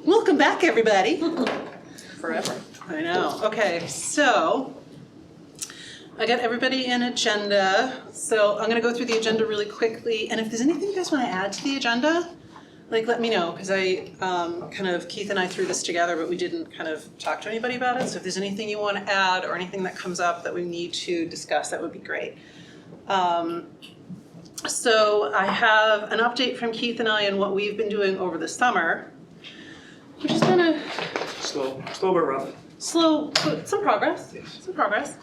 Welcome back, everybody. Forever. I know. Okay, so I got everybody an agenda. So I'm going to go through the agenda really quickly. And if there's anything you guys want to add to the agenda, let me know, because Keith and I threw this together, but we didn't kind of talk to anybody about it. So if there's anything you want to add or anything that comes up that we need to discuss, that would be great. So I have an update from Keith and I on what we've been doing over the summer, which has been slow but rough. Slow, but some progress. Yes. Some progress.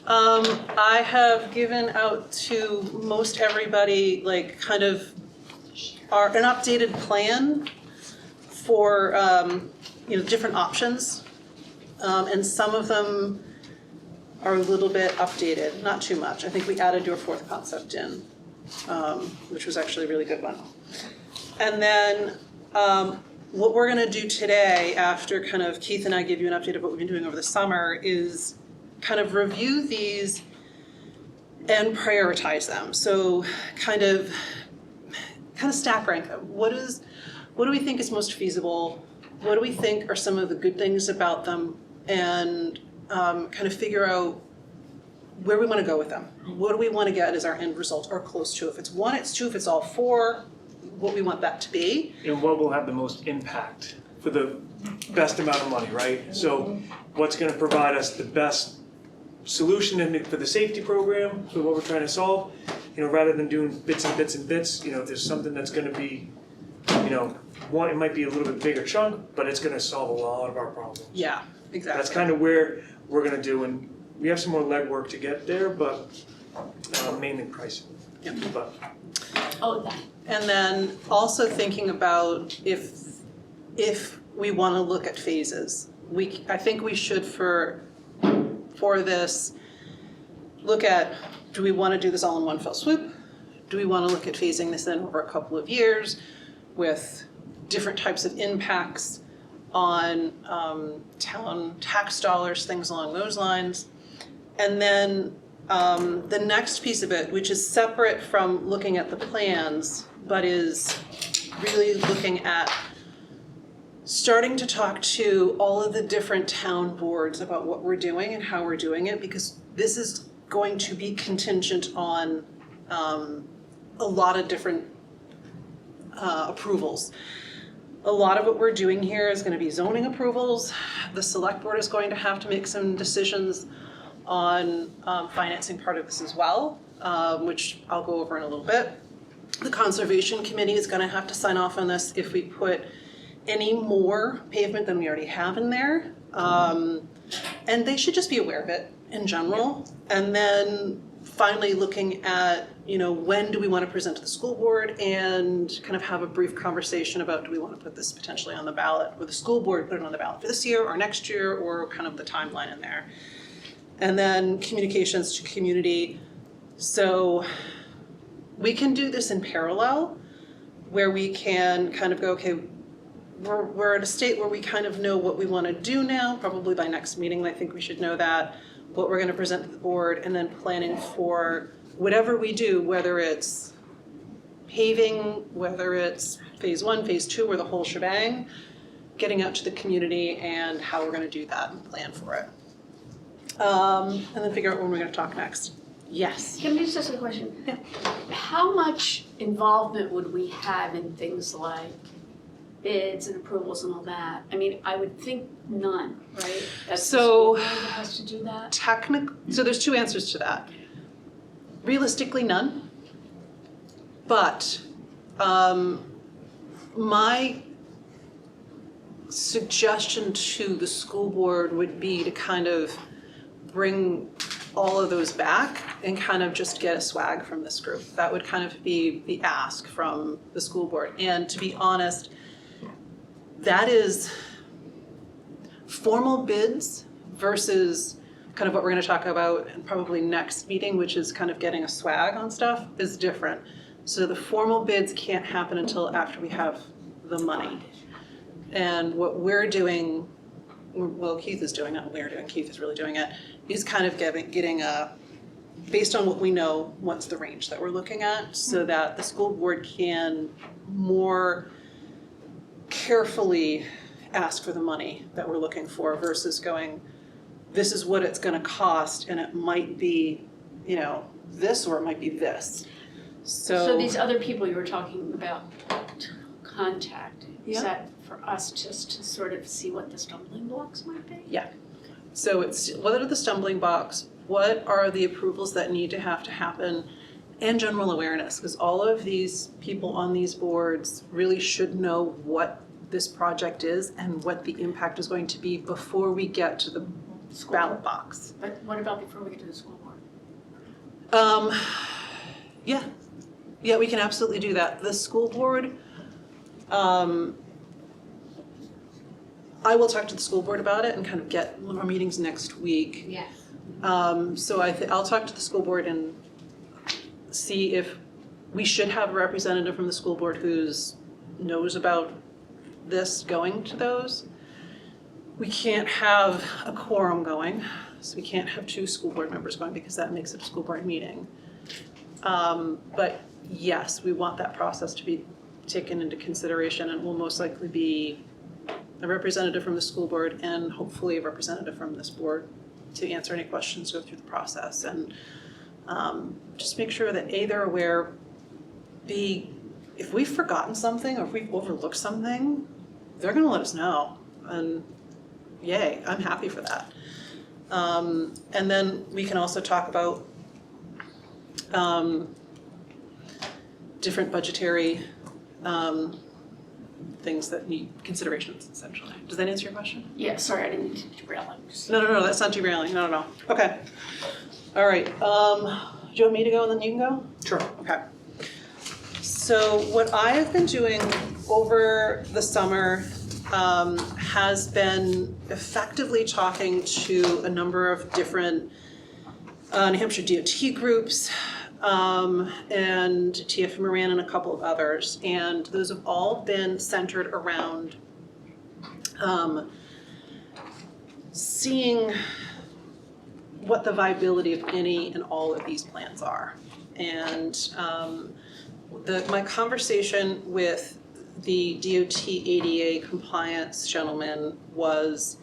I have given out to most everybody an updated plan for different options, and some of them are a little bit updated, not too much. I think we added your fourth concept in, which was actually a really good one. And then what we're going to do today, after Keith and I give you an update of what we've been doing over the summer, is kind of review these and prioritize them. So kind of stack rank them. What do we think is most feasible? What do we think are some of the good things about them? And kind of figure out where we want to go with them. What do we want to get as our end result, or close to? If it's one, it's two. If it's all four, what we want that to be. And what will have the most impact for the best amount of money, right? So what's going to provide us the best solution for the safety program, for what we're trying to solve, rather than doing bits and bits and bits, if there's something that's going to be, one, it might be a little bit bigger chunk, but it's going to solve a lot of our problems. Yeah, exactly. That's kind of where we're going to do, and we have some more legwork to get there, but mainly pricing. Yep. But, and then also thinking about if we want to look at phases. I think we should for this look at, do we want to do this all in one fell swoop? Do we want to look at phasing this in over a couple of years with different types of impacts on town tax dollars, things along those lines? And then the next piece of it, which is separate from looking at the plans, but is really looking at starting to talk to all of the different town boards about what we're doing and how we're doing it, because this is going to be contingent on a lot of different approvals. A lot of what we're doing here is going to be zoning approvals. The select board is going to have to make some decisions on financing part of this as well, which I'll go over in a little bit. The Conservation Committee is going to have to sign off on this if we put any more pavement than we already have in there. And they should just be aware of it in general. And then finally looking at, when do we want to present to the school board, and kind of have a brief conversation about, do we want to put this potentially on the ballot, or the school board put it on the ballot for this year or next year, or kind of the timeline in there. And then communications to community. So we can do this in parallel, where we can kind of go, okay, we're at a state where we kind of know what we want to do now. Probably by next meeting, I think we should know that, what we're going to present to the board, and then planning for whatever we do, whether it's paving, whether it's phase one, phase two, or the whole shebang, getting out to the community and how we're going to do that and plan for it. And then figure out when we're going to talk next. Yes? Can I just ask a question? Yeah. How much involvement would we have in things like bids and approvals and all that? I mean, I would think none, right? That's So, the school board that has to do that? So there's two answers to that. Realistically, none. But my suggestion to the school board would be to kind of bring all of those back and kind of just get a swag from this group. That would kind of be the ask from the school board. And to be honest, that is formal bids versus kind of what we're going to talk about in probably next meeting, which is kind of getting a swag on stuff, is different. So the formal bids can't happen until after we have the money. And what we're doing, well, Keith is doing it, we're doing, Keith is really doing it, is kind of getting a, based on what we know, what's the range that we're looking at, so that the school board can more carefully ask for the money that we're looking for versus going, this is what it's gonna cost and it might be, you know, this or it might be this. So these other people you were talking about contact, Yeah. is that for us just to sort of see what the stumbling blocks might be? Yeah. So it's, what are the stumbling blocks? What are the approvals that need to happen? And general awareness, because all of these people on these boards really should know what this project is and what the impact is going to be before we get to the ballot box. But what about before we get to the school board? Yeah, we can absolutely do that. The school board, I will talk to the school board about it and kind of get one of our meetings next week. Yes. So I'll talk to the school board and see if we should have a representative from the school board who's knows about this going to those. We can't have a quorum going, so we can't have 2 school board members going because that makes it a school board meeting. But yes, we want that process to be taken into consideration, and will most likely be a representative from the school board and hopefully a representative from this board to answer any questions, go through the process, and just make sure that A, they're aware, B, if we've forgotten something or if we've overlooked something, they're gonna let us know, and yay, I'm happy for that. And then we can also talk about different budgetary things that need considerations, essentially. Does that answer your question? Yeah, sorry, I didn't mean to derail. No, that's not derailing, no. Okay. All right, do you want me to go and then you can go? Sure. Okay. So what I have been doing over the summer has been effectively talking to a number of different New Hampshire DOT groups and TF Moran and a couple of others. And those have all been centered around seeing what the viability of any and all of these plans are. And my conversation with the DOT ADA compliance gentleman was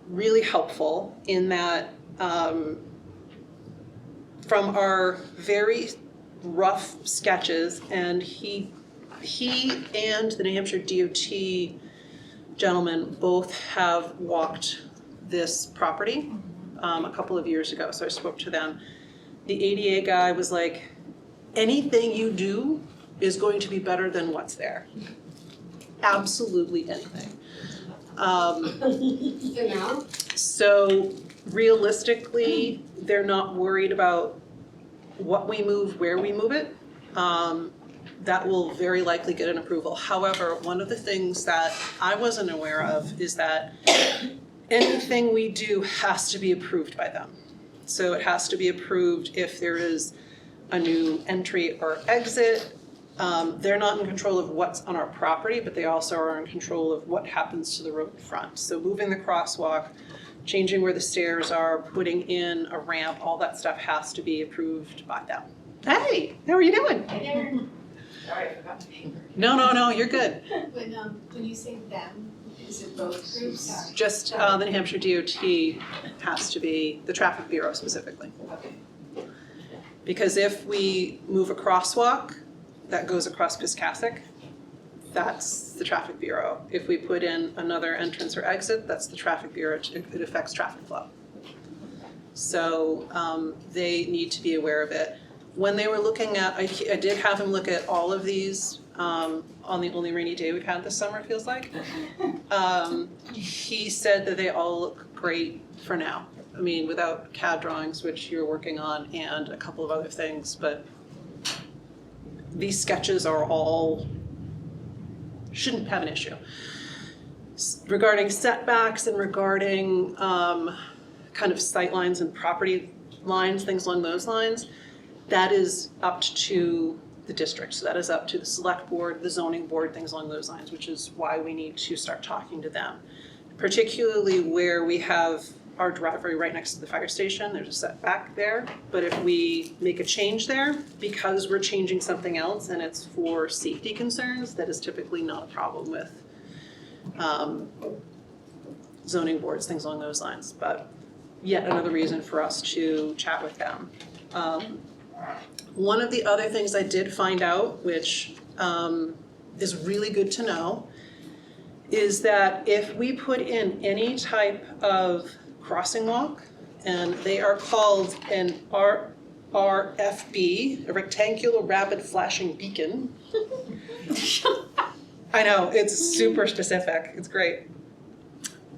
really helpful in that from our very rough sketches, and he and the New Hampshire DOT gentleman both have walked this property a couple of years ago, so I spoke to them. The ADA guy was like, anything you do is going to be better than what's there. Absolutely anything. So realistically, they're not worried about what we move, where we move it. That will very likely get an approval. However, one of the things that I wasn't aware of is that anything we do has to be approved by them. So it has to be approved if there is a new entry or exit. They're not in control of what's on our property, but they also are in control of what happens to the road in front. So moving the crosswalk, changing where the stairs are, putting in a ramp, all that stuff has to be approved by them. Hey, how are you doing? Hey there. Sorry, I forgot the paper. No, you're good. When you say them, is it both groups? Just the New Hampshire DOT has to be, the traffic bureau specifically. Okay. Because if we move a crosswalk that goes across Piscassic, that's the traffic bureau. If we put in another entrance or exit, that's the traffic bureau. It affects traffic flow. So they need to be aware of it. When they were looking at, I did have him look at all of these on the only rainy day we've had this summer, it feels like. He said that they all look great for now. I mean, without CAD drawings, which you're working on, and a couple of other things, but these sketches are all, shouldn't have an issue. Regarding setbacks and regarding kind of sight lines and property lines, things along those lines, that is up to the district. So that is up to the select board, the zoning board, things along those lines, which is why we need to start talking to them. Particularly where we have our driveway right next to the fire station, there's a setback there. But if we make a change there, because we're changing something else and it's for safety concerns, that is typically not a problem with zoning boards, things along those lines, but yet another reason for us to chat with them. One of the other things I did find out, which is really good to know, is that if we put in any type of crossing walk, and they are called an RFB, a rectangular rapid flashing beacon. I know, it's super specific, it's great.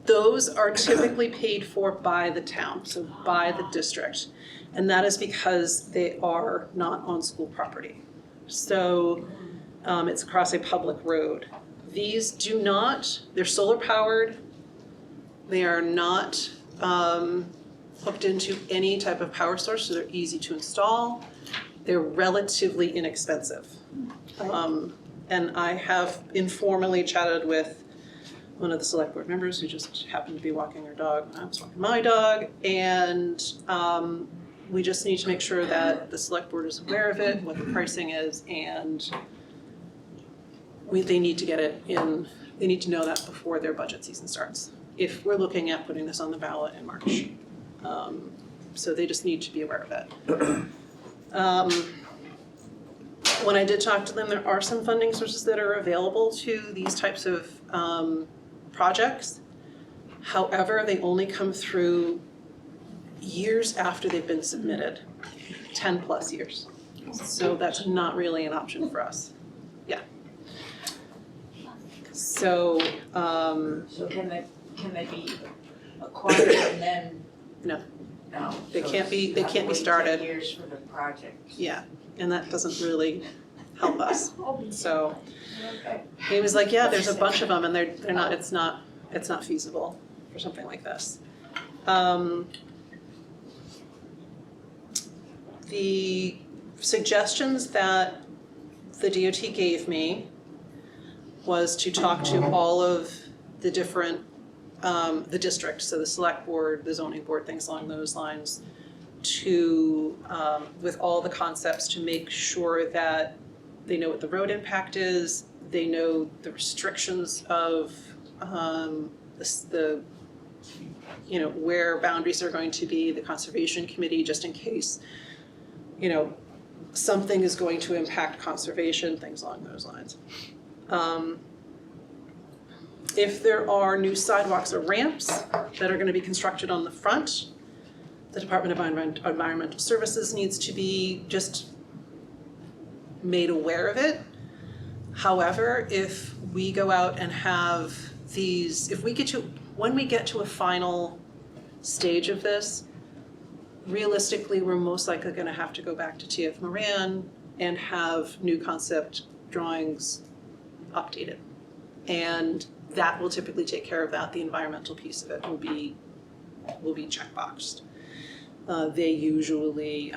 Those are typically paid for by the town, so by the district. And that is because they are not on school property. So it's across a public road. These do not, they're solar powered. They are not hooked into any type of power source, so they're easy to install. They're relatively inexpensive. And I have informally chatted with one of the select board members who just happened to be walking her dog when I was walking my dog, and we just need to make sure that the select board is aware of it, what the pricing is, and they need to get it in, they need to know that before their budget season starts, if we're looking at putting this on the ballot in March. So they just need to be aware of it. When I did talk to them, there are some funding sources that are available to these types of projects. However, they only come through years after they've been submitted, 10 plus years. So that's not really an option for us. Yeah. So, So can they be acquired and then? No. No. They So can't be- you they have to can't be wait 10 started. years for the project. yeah, and that doesn't really help us. So Okay. he was like, yeah, there's a bunch of them and they're not, it's not feasible for something like this. The suggestions that the DOT gave me was to talk to all of the different, the districts, so the select board, the zoning board, things along those lines, to, with all the concepts, to make sure that they know what the road impact is, they know the restrictions of the you know, where boundaries are going to be, the conservation committee, just in case, you know, something is going to impact conservation, things along those lines. If there are new sidewalks or ramps that are gonna be constructed on the front, the Department of Environmental Services needs to be just made aware of it. However, if we go out and have these, when we get to a final stage of this, realistically, we're most likely gonna have to go back to TF Moran and have new concept drawings updated. And that will typically take care of that. The environmental piece of it will be checkboxed. They usually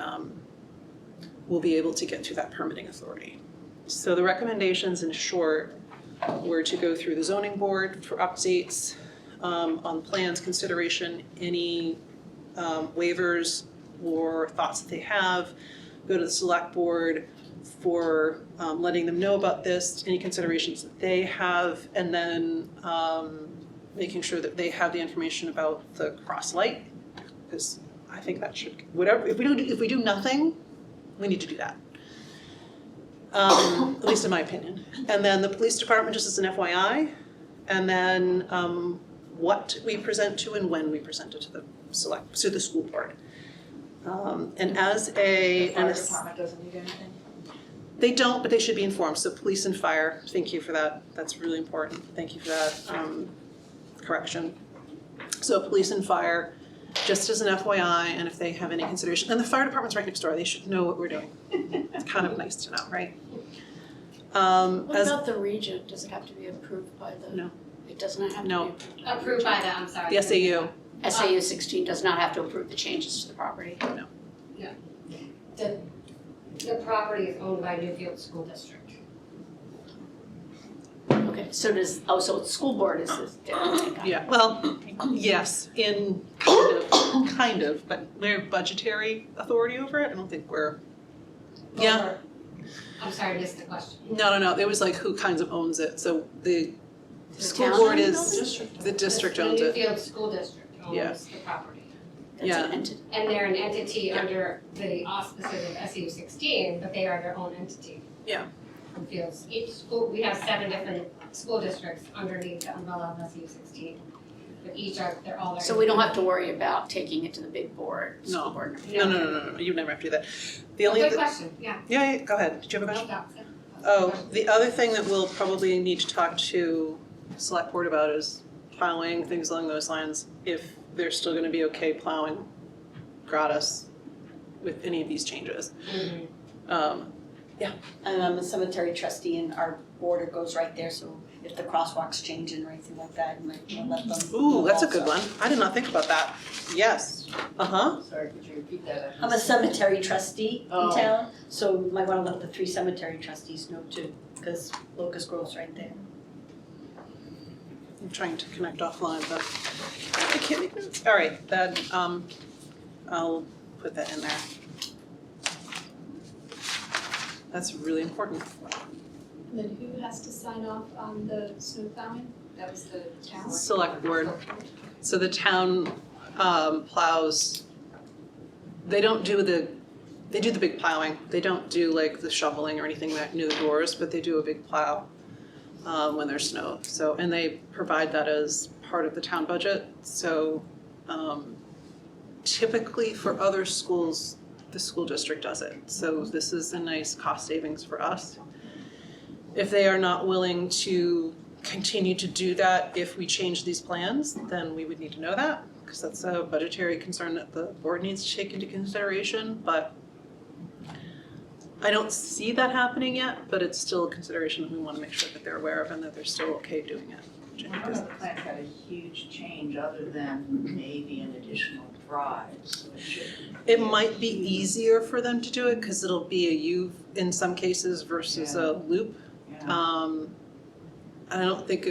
will be able to get through that permitting authority. So the recommendations in short were to go through the zoning board for updates on plans, consideration, any waivers or thoughts that they have, go to the select board for letting them know about this, any considerations that they have, and then making sure that they have the information about the cross light, because I think that should, whatever, if we do nothing, we need to do that. At least in my opinion. And then the police department, just as an FYI, and then what we present to and when we present it to the school board. And as a. The fire department doesn't need anything? They don't, but they should be informed, so police and fire, thank you for that, that's really important, thank you for that correction. So police and fire, just as an FYI, and if they have any consideration, and the fire department's right next door, they should know what we're doing. It's kind of nice to know, right? What about the region? Does it have to be approved by the? No. It does not have to be No. approved. Approved by the, I'm sorry. The SAU, SAU 16 does not have to approve the changes to the property. The property is owned by Newfields School District. Okay, so so the school board is different. yeah, well, yes, in kind of, but they're budgetary authority over it, I don't think we're, yeah. I'm sorry, I missed the question. No, it was like who kinds of owns it, so School town board owns the is, building? the district owns it. The Newfields School District Yeah. owns the property. That's an entity. And they're an entity Yeah. under the auspices of SU 16, but they are their own entity. Yeah. Newfields, each school, we have 7 different school districts underneath the umbrella of SU 16. But they're all their. So we don't have to worry about taking it to the big board, No. school board. No, you never have to do that. The only, Good question, yeah. yeah, go ahead, did you have a question? That's it. Oh, the other thing that we'll probably need to talk to select board about is plowing, things along those lines, if they're still gonna be okay plowing gratis with any of these changes. I'm a cemetery trustee and our border goes right there, so if the crosswalks change and anything like that, you might wanna let them. Ooh, know that's a good also. one, I did not think about that, yes, uh-huh, Sorry, could you repeat that? I'm a cemetery trustee in Oh. town, so you might wanna let the 3 cemetery trustees know too, because Locust Grove's right there. I'm trying to connect offline, but I can't make it. All right, then, I'll put that in there. That's really important. And then who has to sign off on the snow plowing? That was the town? Select board. So the town plows, they do the big plowing. They don't do like the shoveling or anything that near the doors, but they do a big plow when there's snow. So, and they provide that as part of the town budget. So typically for other schools, the school district does it. So this is a nice cost savings for us. If they are not willing to continue to do that if we change these plans, then we would need to know that, because that's a budgetary concern that the board needs to take into consideration, but I don't see that happening yet, but it's still a consideration that we want to make sure that they're aware of and that they're still okay doing it. which I think None is- of the plans had a huge change other than maybe an additional drive, so it should. It might be easier for them to do it, because it'll be a U in some cases versus a loop. Yeah. I don't think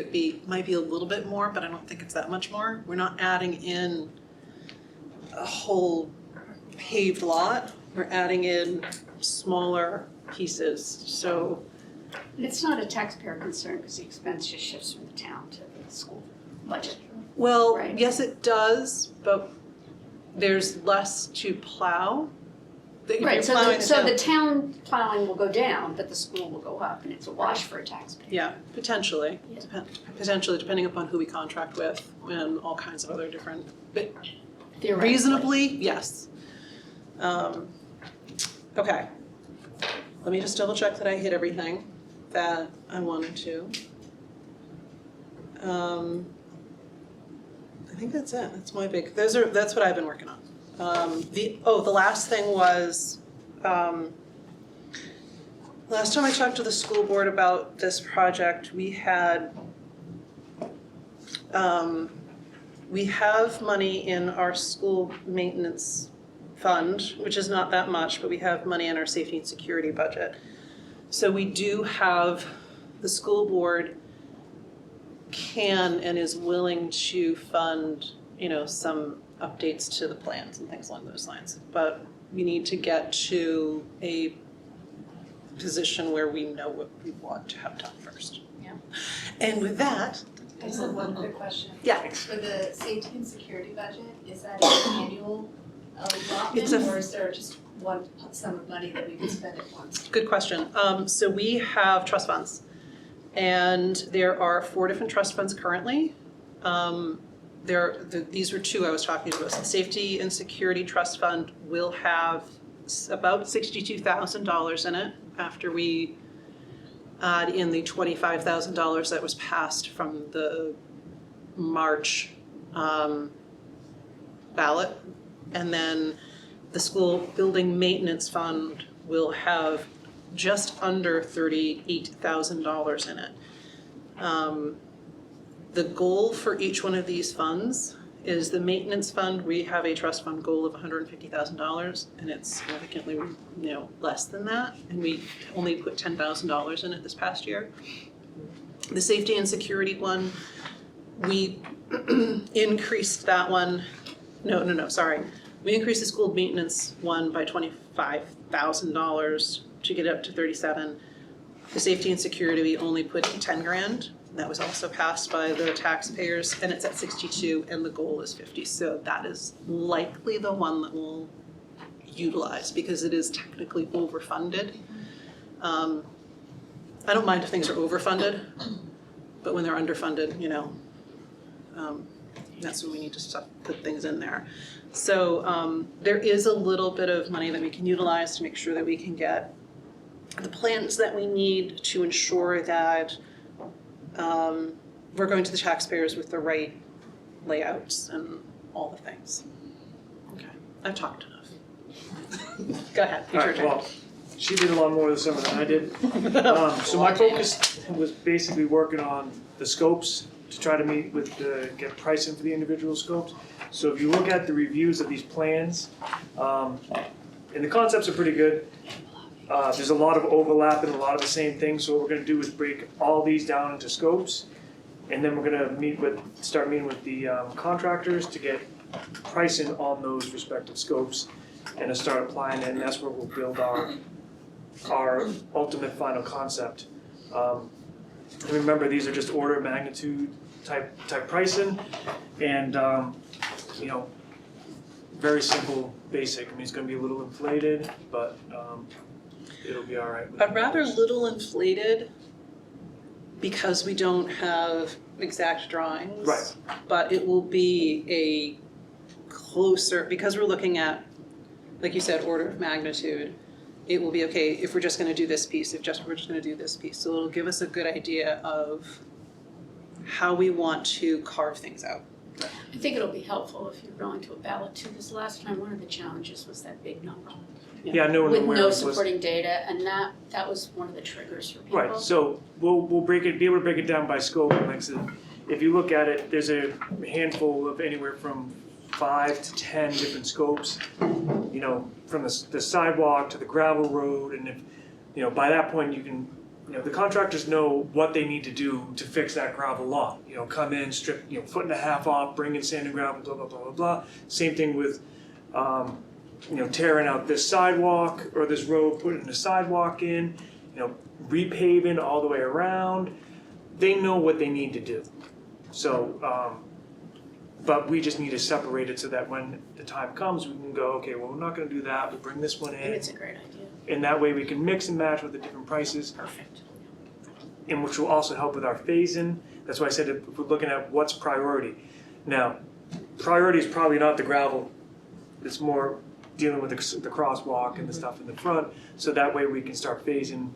might be a little bit more, but I don't think it's that much more. We're not adding in a whole paved lot, we're adding in smaller pieces, so. It's not a taxpayer concern because the expense just shifts from the town to the school budget. Well, Right. yes, it does, but there's less to plow. If you're Right, so plowing the town plowing will go down, but the school will go up, and it's a wash for a taxpayer. Yeah, potentially, Yeah. potentially depending upon who we contract with and all kinds of other different, but Theoretically. reasonably, yes. Okay. Let me just double check that I hit everything that I wanted to. I think that's it, that's my big, that's what I've been working on. The last thing was, last time I talked to the school board about this project, we have money in our school maintenance fund, which is not that much, but we have money in our safety and security budget. So we do have, the school board can and is willing to fund, some updates to the plans and things along those lines. But we need to get to a position where we know what we want to have done first. Yeah. And with that, I just have one quick question. yeah, For the safety and security budget, is that an annual allotment It's a- or is there just one sum of money that we can spend at once? good question. So we have trust funds, and there are 4 different trust funds currently. These were 2 I was talking about. The Safety and Security Trust Fund will have about $62,000 in it after we add in the $25,000 that was passed from the March ballot. And then the School Building Maintenance Fund will have just under $38,000 in it. The goal for each one of these funds is the maintenance fund, we have a trust fund goal of $150,000, and it's significantly, less than that, and we only put $10,000 in it this past year. The safety and security one, we increased that one, sorry. We increased the school maintenance one by $25,000 to get it up to $37,000. The safety and security, we only put $10,000, That was also passed by the taxpayers, and it's at 62, and the goal is 50. So that is likely the one that we'll utilize because it is technically overfunded. I don't mind if things are overfunded, but when they're underfunded, that's when we need to put things in there. So there is a little bit of money that we can utilize to make sure that we can get the plans that we need to ensure that we're going to the taxpayers with the right layouts and all the things. Okay, I've talked enough. Go ahead, it's your turn. Well, she did a lot more this summer than I did. So my focus was basically working on the scopes to try to meet with get pricing for the individual scopes. So if you look at the reviews of these plans, and the concepts are pretty good. There's a lot of overlap and a lot of the same things. So what we're going to do is break all these down into scopes, and then we're going to start meeting with the contractors to get pricing on those respective scopes, and to start applying it. And that's where we'll build our ultimate final concept. And remember, these are just order of magnitude type pricing, and very simple, basic. I mean, it's going to be a little inflated, but it'll be all right. I'd rather little inflated because we don't have exact drawings. Right. But it will be a closer, because we're looking at, like you said, order of magnitude. It will be okay if we're just going to do this piece, we're just going to do this piece. So it'll give us a good idea of how we want to carve things out. I think it'll be helpful if you're going to a ballot too, because last time one of the challenges was that big number. Yeah, no one With aware no of what's- supporting data, and that was one of the triggers for people. Right, so we'll be able to break it down by scope. Like I said, if you look at it, there's a handful of anywhere from 5 to 10 different scopes. From the sidewalk to the gravel road, and if by that point you can, the contractors know what they need to do to fix that gravel lot. Come in, strip, 1.5 foot off, bring in sand and gravel, blah blah blah blah blah. Same thing with tearing out this sidewalk or this road, putting a sidewalk in, repaving all the way around. They know what they need to do. So, but we just need to separate it so that when the time comes, we can go, okay, well, we're not gonna do that, we'll bring this one I think in. it's a great idea. And that way we can mix and match with the different prices, Perfect. and which will also help with our phasing. That's why I said if we're looking at what's priority. Now, priority is probably not the gravel. It's more dealing with the crosswalk and the stuff in the front, so that way we can start phasing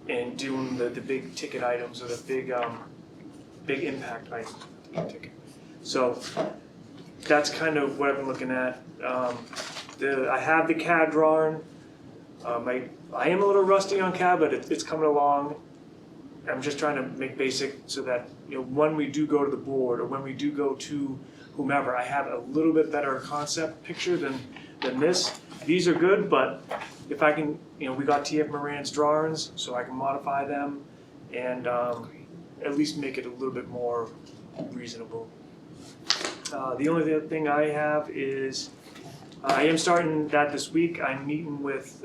and doing the big ticket items or the big impact items. Ticket. So that's kind of what I've been looking at. I have the CAD drawing. I am a little rusty on CAD, but it's coming along. I'm just trying to make basic so that when we do go to the board or when we do go to whomever, I have a little bit better concept picture than this. These are good, but if I can, we got TF Moran's drawings, so I can modify them and at least make it a little bit more reasonable. The only other thing I have is I am starting that this week. I'm meeting with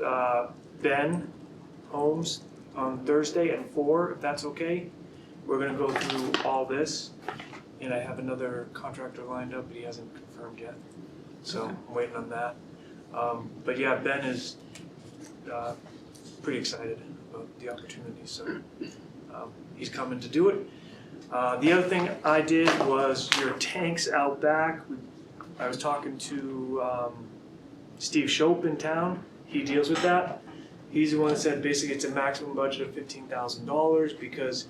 Ben Holmes on Thursday at 4, if that's okay. We're gonna go through all this, and I have another contractor lined up, but he hasn't confirmed yet. So I'm waiting on that. But yeah, Ben is pretty excited about the opportunity, so he's coming to do it. The other thing I did was your tanks out back. I was talking to Steve Shope in town. He deals with that. He's the one that said basically it's a maximum budget of $15,000 because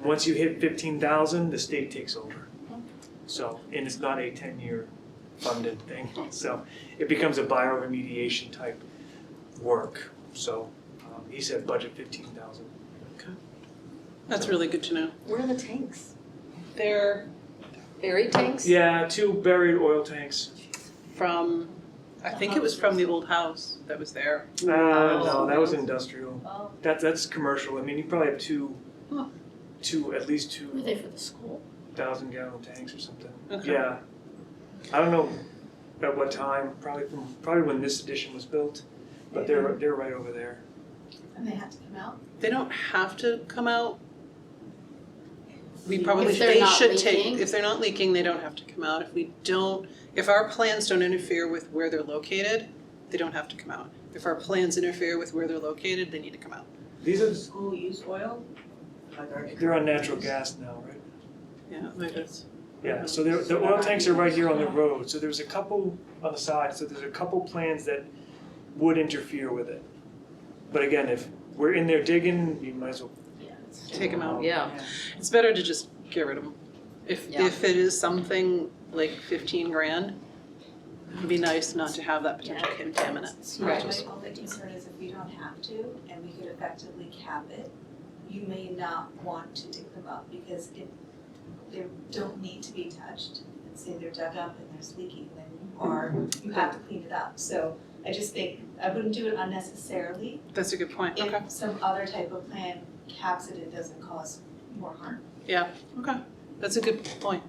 once you hit 15,000, the state takes over. So, and it's not a 10-year funded thing. So it becomes a bioremediation type work. So he said budget 15,000. That's really good to know. Where are the tanks? They're buried tanks Yeah, 2 buried oil tanks. from, I think it was from the old house that was there. No, that was industrial. Oh. That's commercial. I mean, you probably have at least Were they for the school? 2,000-gallon tanks or something. Okay. Yeah, I don't know at what time. Probably when this edition was built, but they're right over there. And they had to come out? They don't have to come out. we probably, If they're they not should take, leaking? if they're not leaking, they don't have to come out. If our plans don't interfere with where they're located, they don't have to come out. If our plans interfere with where they're located, they need to come out. These are, School use oil? Like our they're on natural gas now, right? Yeah, like it's. Yeah, so the oil tanks are right here on the road, so there's a couple on the side, so there's a couple plans that would interfere with it. But again, if we're in there digging, you might as well. Take them out. Yeah. It's better to just get rid of them. If Yeah. it is something like 15 grand, it'd be nice not to have that potential contaminant. Right. My only concern is if we don't have to, and we could effectively cap it, you may not want to dig them up, because if they don't need to be touched, and say they're dug up and there's leaking, then you have to clean it up. So I just think, I wouldn't do it unnecessarily. That's a good point, okay. If some other type of plan caps it, it doesn't cause more harm. Yeah, okay, that's a good point.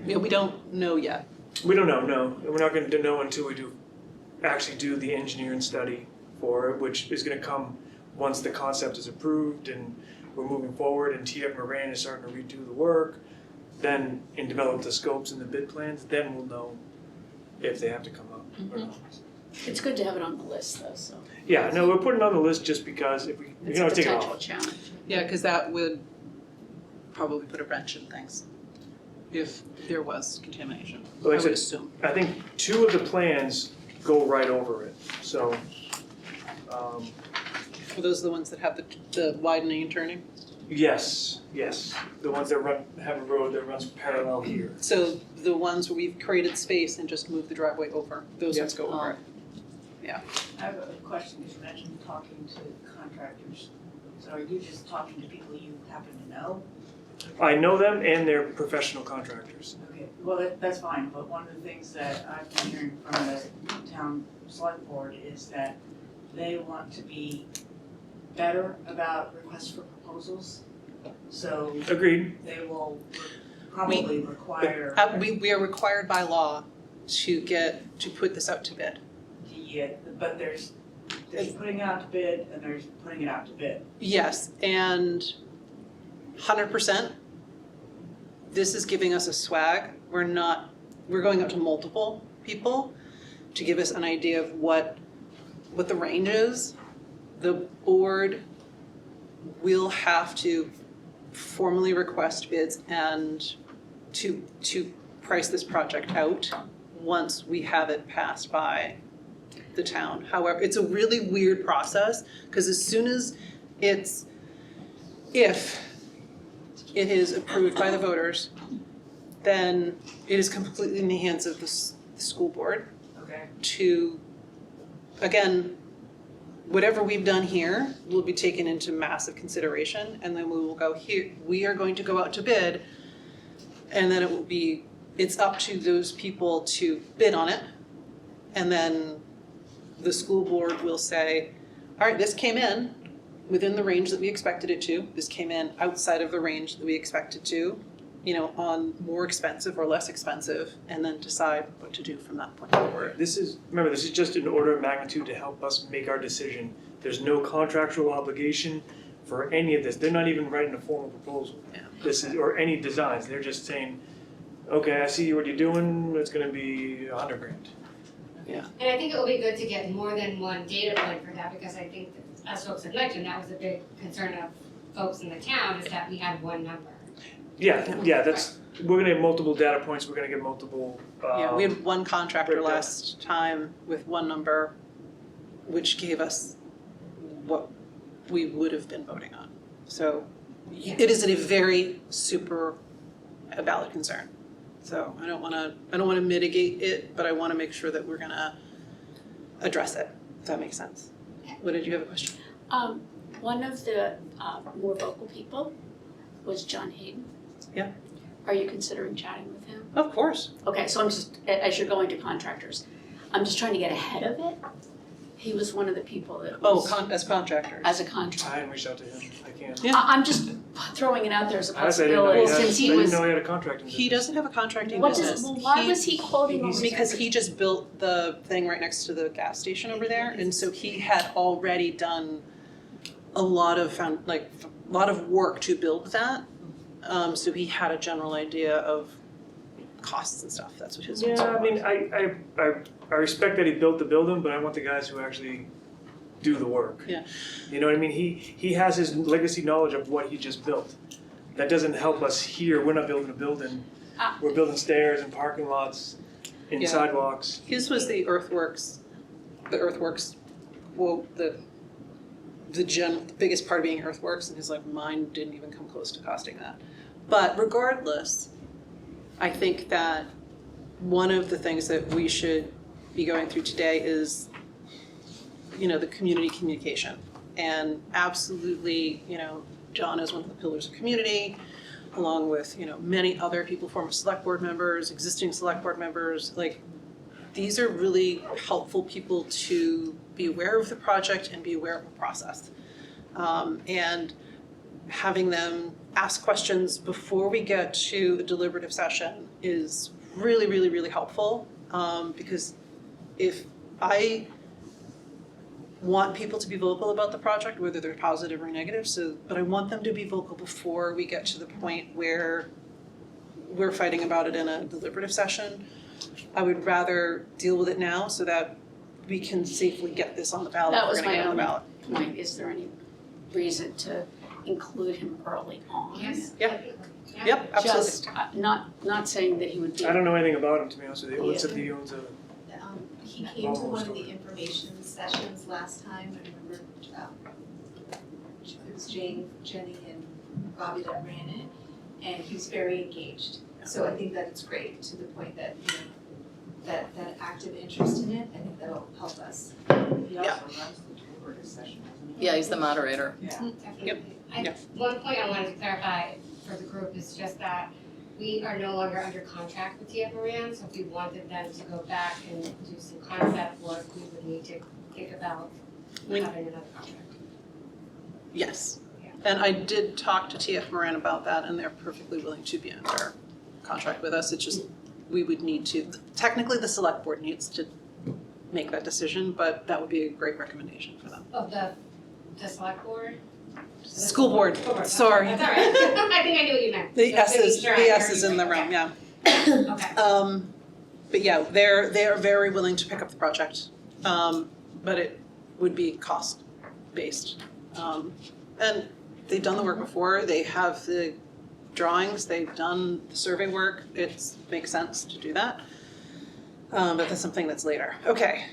Yeah, we don't know yet. We don't know, no, and we're not gonna know until we actually do the engineering study for it, which is gonna come once the concept is approved and we're moving forward and TF Moran is starting to redo the work, then and develop the scopes and the bid plans, then we'll know if they have to come up or not. It's good to have it on the list though, so. Yeah, no, we're putting it on the list just because if we can It's a always take it potential off. challenge. Yeah, because that would probably put a wrench in things if there was contamination, I Like I would said, assume. I think 2 of the plans go right over it, so, Are those the ones that have the widening and turning? yes, the ones that have a road that runs parallel here. So the ones where we've created space and just moved the driveway over, those Yep. ones go over it. I have a question, because you mentioned talking to contractors. So are you just talking to people you happen to know? I know them and they're professional contractors. Okay, well, that's fine, but one of the things that I've been hearing from the town select board is that they want to be better about requests for proposals. So Agreed. they will probably require We are required by law to put this out to bid. but there's putting it out to bid and there's putting it out to bid. Yes, and 100%, this is giving us a swag. We're going out to multiple people to give us an idea of what the range is. The board will have to formally request bids and to price this project out once we have it passed by the town. However, it's a really weird process, because as soon as if it is approved by the voters, then it is completely in the hands of the school board Okay. to, again, whatever we've done here will be taken into massive consideration, and then we will go here, we are going to go out to bid, and then it's up to those people to bid on it, and then the school board will say, all right, this came in within the range that we expected it to, this came in outside of the range that we expected to, on more expensive or less expensive, and then decide what to do from that point forward. This is just an order of magnitude to help us make our decision. There's no contractual obligation for any of this. They're not even writing a formal proposal. Yeah. Or any designs. They're just saying, okay, I see what you're doing, it's gonna be $100,000. And I think it will be good to get more than one data point for that, because I think that, as folks have mentioned, that was a big concern of folks in the town, is that we had one number. Yeah, we're gonna have multiple data points, we're gonna get multiple, Yeah, we had one contractor breakdown. last time with one number, which gave us what we would have been voting on. So it is a very super valid concern. So I don't wanna mitigate it, but I wanna make sure that we're gonna address it, if that makes sense. What, did you have a question? One of the more vocal people was John Hayden. Yeah. Are you considering chatting with him? Of course. Okay, so I'm just, as you're going to contractors, I'm just trying to get ahead of it. He was one of the people that was, As contractors. as a I contractor. hadn't reached out to him, I can't. Yeah. I'm just throwing it out there as a I didn't know he possibility, had, since he I was, didn't know he had a contracting business. He doesn't have a contracting what business. does, why was he quoting all these Because he just built the thing right next to the gas station over there, and so he had already done a lot of work to build that. So he had a general idea of costs and stuff, that's what his Yeah, concern I mean, was. I respect that he built the building, but I want the guys who actually do the work. Yeah. You know what I mean? He has his legacy knowledge of what he just built. That doesn't help us here. We're not building a building. We're building stairs and parking lots and Yeah. sidewalks. His was the earthworks, well, the biggest part of being earthworks, and he's like, mine didn't even come close to costing that. But regardless, I think that one of the things that we should be going through today is, the community communication. And absolutely, John is one of the pillars of community, along with, many other people, former select board members, existing select board members. Like, these are really helpful people to be aware of the project and be aware of the process. And having them ask questions before we get to a deliberative session is really, really, really helpful. Because if I want people to be vocal about the project, whether they're positive or negative, but I want them to be vocal before we get to the point where we're fighting about it in a deliberative session. I would rather deal with it now so that we can safely get this on the ballot. That We're was gonna my get on the only ballot. point, is there any reason to include him early on? Yes. Yep. Yep, absolutely. Just, not saying that he would be. I don't know anything about him, to be honest with you, except he owns a. He came to one of the information sessions last time, I remember, it was Jenny and Bobby that ran it, and he was very engaged. So I think that it's great, to the point that, that active interest in it, I think that'll help us. He also runs the deliberative session, doesn't he? Yeah, he's the moderator. Yeah. Definitely. Yep. One point I wanted to clarify for the group is just that we are no longer under contract with TF Moran, so if we wanted them to go back and do some concept work, we would need to think about We- having another contract. Yes. Yeah. And I did talk to TF Moran about that, and they're perfectly willing to be under contract with us. It's just, we would need to, technically the select board needs to make that decision, but that would be a great recommendation for them. Of the select board? School board, School sorry. That's all right. I think I knew what you meant. The Just S making is, sure I the S heard is you in the right. room, yeah. Okay. But yeah, they're very willing to pick up the project, but it would be cost-based. And they've done the work before, they have the drawings, they've done the survey work, it makes sense to do that. But that's something that's later. Okay.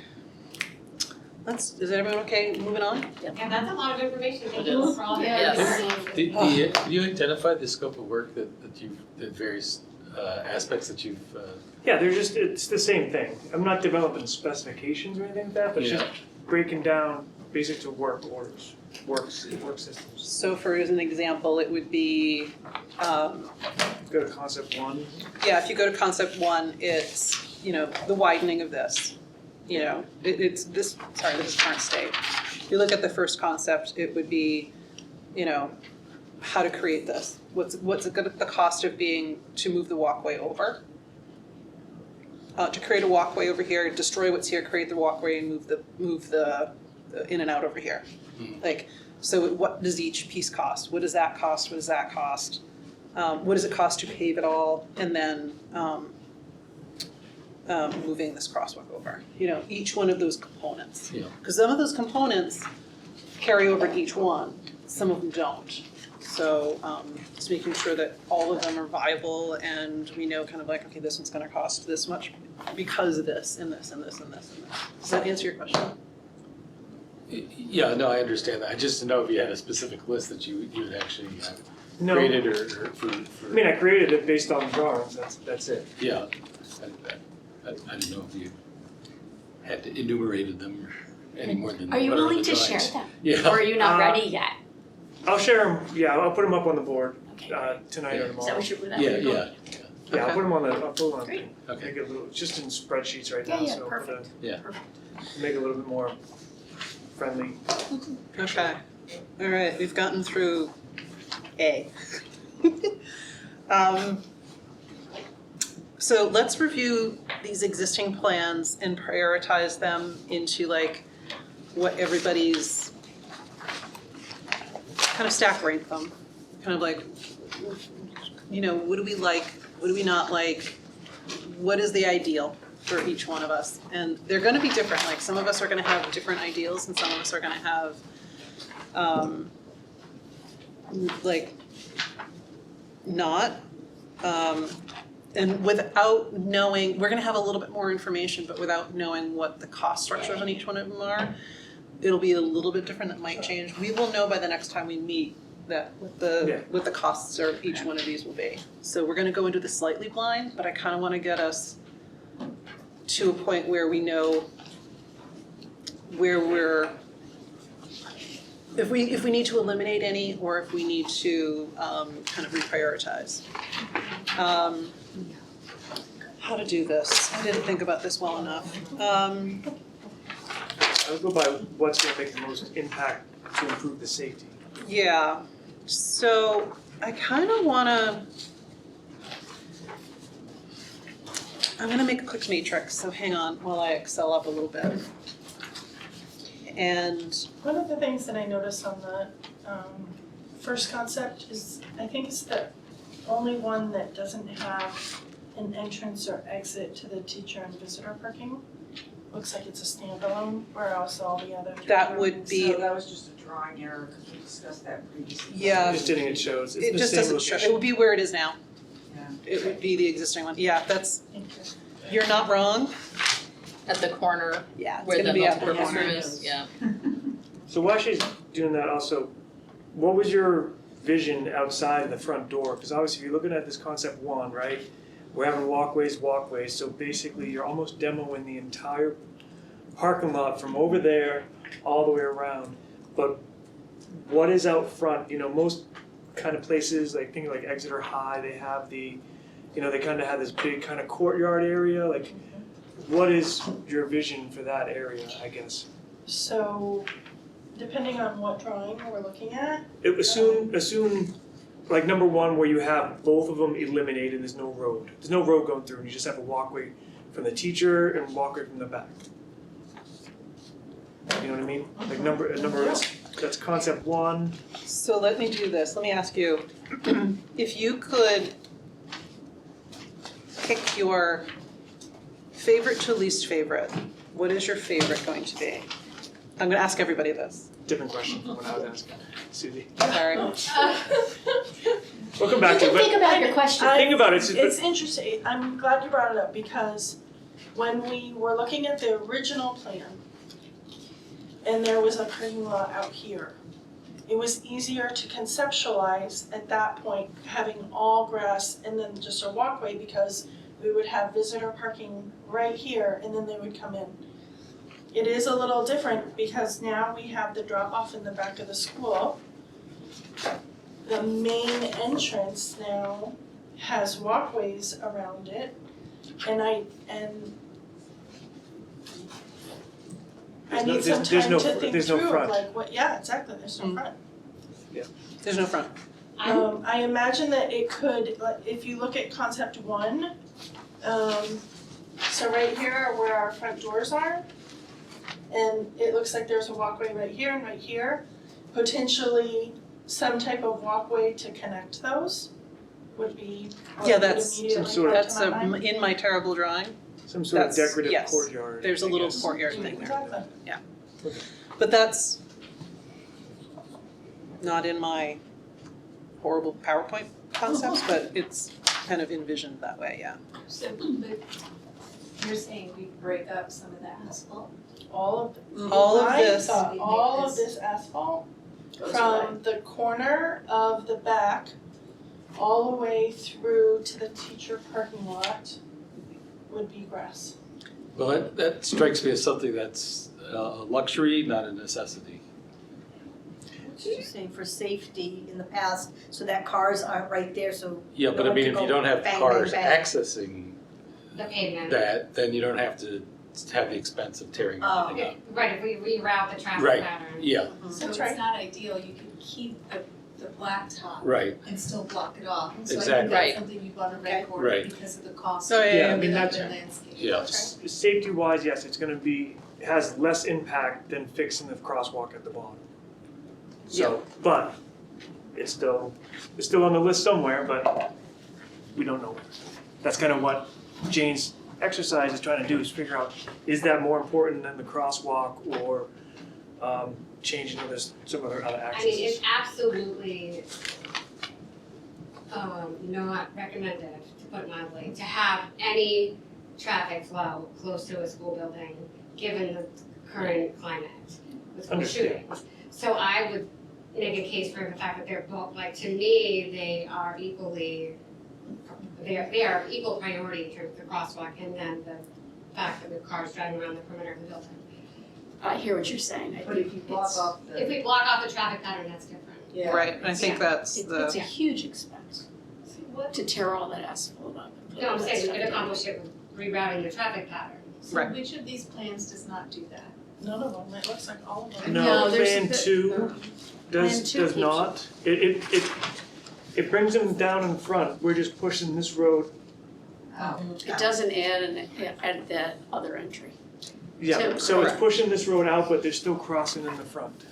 Is everyone okay moving on? Yeah, that's a lot of information. Thank It you is. for all the Yes. information. Can you identify the scope of work that you've, the various aspects that you've, Yeah, it's the same thing. I'm not developing specifications or anything like that, but it's just breaking down basic to work orders, work systems. So for as an example, it would be, Go to concept one. yeah, if you go to concept one, it's, the widening of this. It's this, this is current state. If you look at the first concept, it would be, how to create this. What's the cost of to move the walkway over? To create a walkway over here, destroy what's here, create the walkway, and move the in and out over here. Like, so what does each piece cost? What does that cost? What does that cost? What does it cost to pave it all? And then moving this crosswalk over. Each one of those components. Yeah. Because some of those components carry over to each one, some of them don't. So just making sure that all of them are viable and we know kind of like, okay, this one's gonna cost this much because of this and this and this and this and this. Does that answer your question? yeah, no, I understand that. I just didn't know if you had a specific list that you had actually No, created or for. I mean, I created it based on drawings, that's it. Yeah, I didn't know if you had enumerated them any more than Are you what willing the to share drawings. them? Yeah. Or are you not Uh, ready yet? I'll share them, yeah, I'll put them up on the board Okay. tonight Yeah. or Is that tomorrow. what you're, that Yeah, what you're yeah, going? Yeah, I'll Okay. put them on the Great. okay. make it a little, it's just in spreadsheets right Yeah, now, yeah, so perfect. Yeah. make it a little bit more friendly. Okay. All right, we've gotten through A. So let's review these existing plans and prioritize them into like what everybody's kind of stack rank them. Kind of like you know, what do we like, what do we not like? What is the ideal for each one of us? And they're gonna be different, like some of us are gonna have different ideals and some of us are gonna have, like, not. And without knowing, we're gonna have a little bit more information, but without knowing what the cost structures on each one of them are, it'll be a little bit different, that might change. We will know by the next time we meet that what the costs of each one of these will be. So we're gonna go into this slightly blind, but I kinda wanna get us to a point where we know where we're, if we need to eliminate any, or if we need to kind of reprioritize. How to do this, I didn't think about this well enough. I would go by what's gonna make the most impact to improve the safety. Yeah, so I kind of wanna, I'm gonna make a quick matrix, so hang on while I Excel up a little bit. And One of the things that I noticed on the first concept is, I think it's the only one that doesn't have an entrance or exit to the teacher and visitor parking. Looks like it's a standalone, where else all the other. that would be, So that was just a drawing error, because we discussed that previously. Yeah. Just didn't, it shows, it it's the just same doesn't show, location. it would be where it is now. Yeah. It would be the existing one, yeah, that's, Thank you. you're not wrong. At the corner Yeah, it's where gonna the be at the multi-purpose corner. room is, yeah. So while she's doing that also, what was your vision outside of the front door? Because obviously if you're looking at this concept one, right? We're having walkways, so basically you're almost demoing the entire parking lot from over there all the way around. But what is out front? You know, most kind of places, like think like Exeter High, they have the, you know, they kind of have this big kind of courtyard area. Like, what is your vision for that area, I guess? So, depending on what drawing we're looking at, Assume like number one where you have both of them eliminated, there's no road. There's no road going through and you just have a walkway from the teacher and walkway from the back. You know what I mean? Like number that's concept one. So let me do this, let me ask you, if you could pick your favorite to least favorite, what is your favorite going to be? I'm gonna ask everybody this. Different question from when I was asking Suzie. Sorry. We'll come back to it, Think but about your question. think about it. it's interesting, I'm glad you brought it up, because when we were looking at the original plan, and there was a parking lot out here, it was easier to conceptualize at that point, having all grass and then just a walkway, because we would have visitor parking right here and then they would come in. It is a little different because now we have the drop off in the back of the school. The main entrance now has walkways around it, and I need some time to think there's no through front. like what, yeah, exactly, there's no front. There's no front. I imagine that it could, like, if you look at concept one, so right here are where our front doors are. And it looks like there's a walkway right here and right here. Potentially some type of walkway to connect those would be what Yeah, would that's immediately some sort of- come to my mind. in my terrible drawing, Some sort of That's- decorative yes. courtyard. there's a I little guess. courtyard thing there. Exactly. But that's not in my horrible PowerPoint concepts, but it's kind of envisioned that way, yeah. So, but you're saying we break up some of the asphalt? All All of I this, thought all of this asphalt from the corner of the back all the way through to the teacher parking lot would be grass. Well, that strikes me as something that's a luxury, not a necessity. You're saying for safety in the past, so that cars aren't right there, so Yeah, but No I one mean, can if you go don't have bang, cars bang, bang. accessing The pavement. that, then you don't have to have the expense of tearing Oh. everything up. Right, if we reroute the traffic Right. pattern. Yeah, So That's it's right. not ideal, you can keep the blacktop right, and still block it off. So I Exactly. think Right. that's something you wanna record Right. because of the cost Oh, of yeah, yeah, I building mean, up that's- the landscape. yeah. Safety wise, yes, it's gonna be, it has less impact than fixing the crosswalk at the bottom. So, but it's still on the list somewhere, but we don't know where. That's kind of what Jane's exercise is trying to do, is figure out, is that more important than the crosswalk or changing to this, some other access? I mean, it's absolutely not recommended, to put it mildly, to have any traffic flow close to a school building, given the current climate with school Understand. shootings. So I would make a case for the fact that they're both, like, to me, they are equal priority in terms of the crosswalk and then the fact that the cars driving around the perimeter of the building. I hear what you're saying, I But think if you block it's, off the. If we block off the traffic pattern, that's different. Yeah. Right, and I think Yeah. that's it's the, a huge expense What, to tear all that asphalt up. and put No, all I'm that saying we stuff could down. accomplish it with rerouting the traffic pattern. so Right. which of these plans does not do that? None of them, it looks like all of them. No, No, there's Plan the- 2 Plan does 2 keeps it. not. It brings them down in front. We're just pushing this road. Oh. It doesn't add that other entry. Yeah, So- so it's Correct. pushing this road out, but they're still crossing in the front.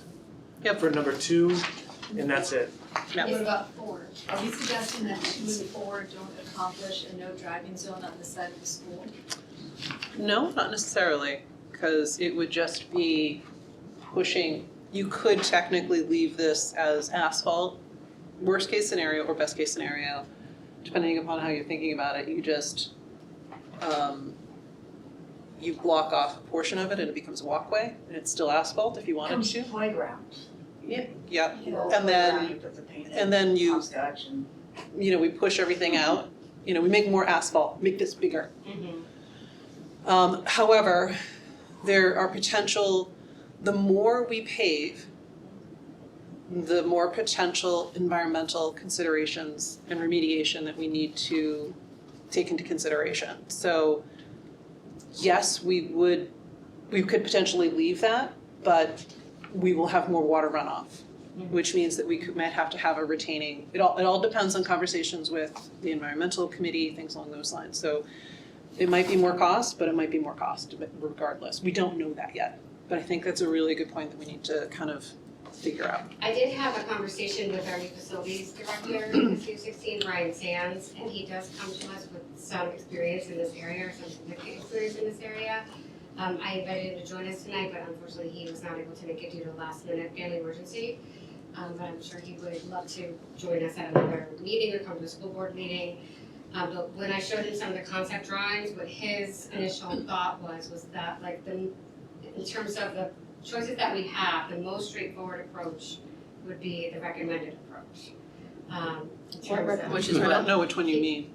Yep. For number 2, and that's it. Yeah. What about 4? Are we suggesting that 2 and 4 don't accomplish a no driving zone on the side of the school? no, not necessarily, because it would just be pushing, you could technically leave this as asphalt, worst case scenario or best case scenario, depending upon how you're thinking about it, you just, you block off a portion of it and it becomes a walkway, and it's still asphalt if you wanted Comes to. playground. Yep, You know, And then- playground, you put the paint in, and then you, hopscotch and. we push everything out, we make more asphalt, make this bigger. However, there are potential, the more we pave, the more potential environmental considerations and remediation that we need to take into consideration. So yes, we could potentially leave that, but we will have more water runoff, which means that might have to have a retaining, it all depends on conversations with the environmental committee, things along those lines. So it might be more cost, but it might be more cost regardless. We don't know that yet, but I think that's a really good point that we need to kind of figure out. I did have a conversation with our new facilities director in this U16, Ryan Sands, and he does come to us with some experience in this area, or some significant experience in this area. I invited him to join us tonight, but unfortunately he was not able to make it due to a last minute family emergency. But I'm sure he would love to join us at another meeting or come to a school board meeting. But when I showed him some of the concept drawings, what his initial thought was that in terms of the choices that we have, the most straightforward approach would be the recommended approach. In terms of- Which is, I don't know which one you mean.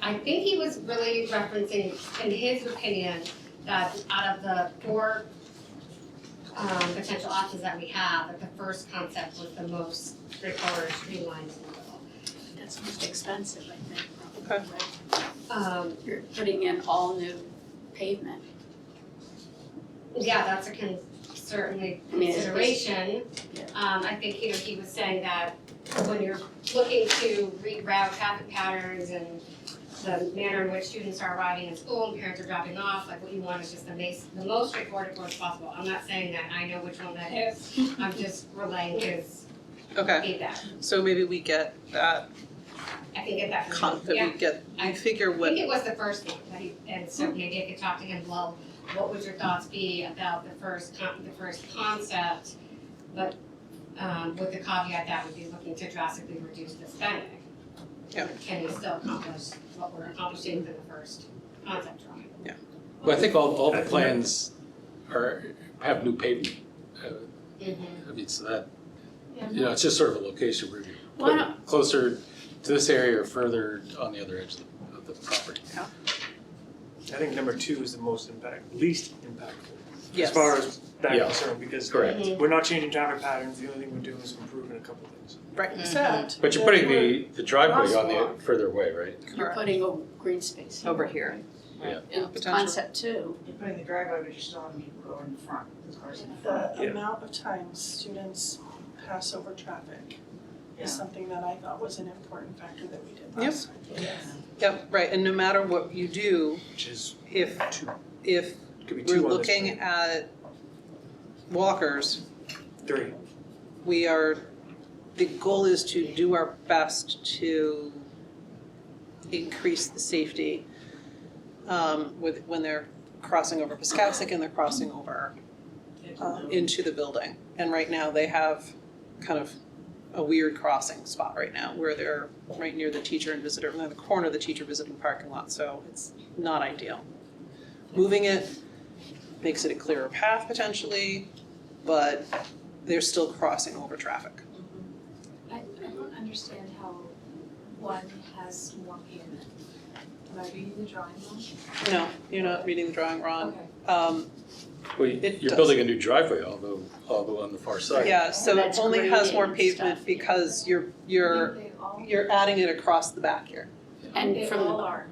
I think he was really referencing, in his opinion, that out of the 4 potential options that we have, that the first concept was the most straightforward, streamlined in the middle. That's most expensive, I think, Okay. probably, right? You're putting in all new pavement. Yeah, that's a certainly I mean, it's- consideration. Yeah. I think, he was saying that when you're looking to reroute traffic patterns and the manner in which students are arriving in school and parents are dropping off, like what you want is just the most straightforward approach possible. I'm not saying that I know which one that is, I'm just relaying his Okay, feedback. so maybe we get that, I can get that from him, that yeah. we get, we figure I what, think it was the first one, and so maybe I could talk to him, well, what would your thoughts be about the first concept, but with the caveat that would be looking to drastically reduce the spending. Yeah. Can we still accomplish what we're accomplishing within the first concept drawing? Well, I think all the plans have new pavement. I mean, so that, it's just sort of a location where you Why put not- it closer to this area or further on the other edge of the property. I think number 2 is the least impactful. yes. As far as that Yeah. concerned, because Correct. we're not changing traffic patterns, the only thing we're doing is improving a couple things. Right, Except. But you're that putting we're- the driveway on the crosswalk. further away, right? You're Correct. putting a green space Over here. in potential. concept 2. You're putting the driveway, but you're still having people go in the front, the cars in the front. The Yeah. amount of times students pass over traffic Yeah. is something that I thought was an important factor that we did Yep. last time. Yep, right, and no matter what you do, Which is if 2, if could be we're 2 on this looking plan. at walkers, 3. we are the goal is to do our best to increase the safety when they're crossing over Piscassic and they're crossing over into the building. And right now they have kind of a weird crossing spot right now where they're right near the teacher and visitor, near the corner of the teacher visiting parking lot, so it's not ideal. Moving it makes it a clearer path potentially, but they're still crossing over traffic. I don't understand how one has more pavement. Am I reading the drawing wrong? No, you're not reading the drawing wrong. Okay. Well, It you're does. building a new driveway, although on the far side. Yeah, so it That's only has more grading and pavement stuff. because They all, you're adding it across the back here. And they from all the, are,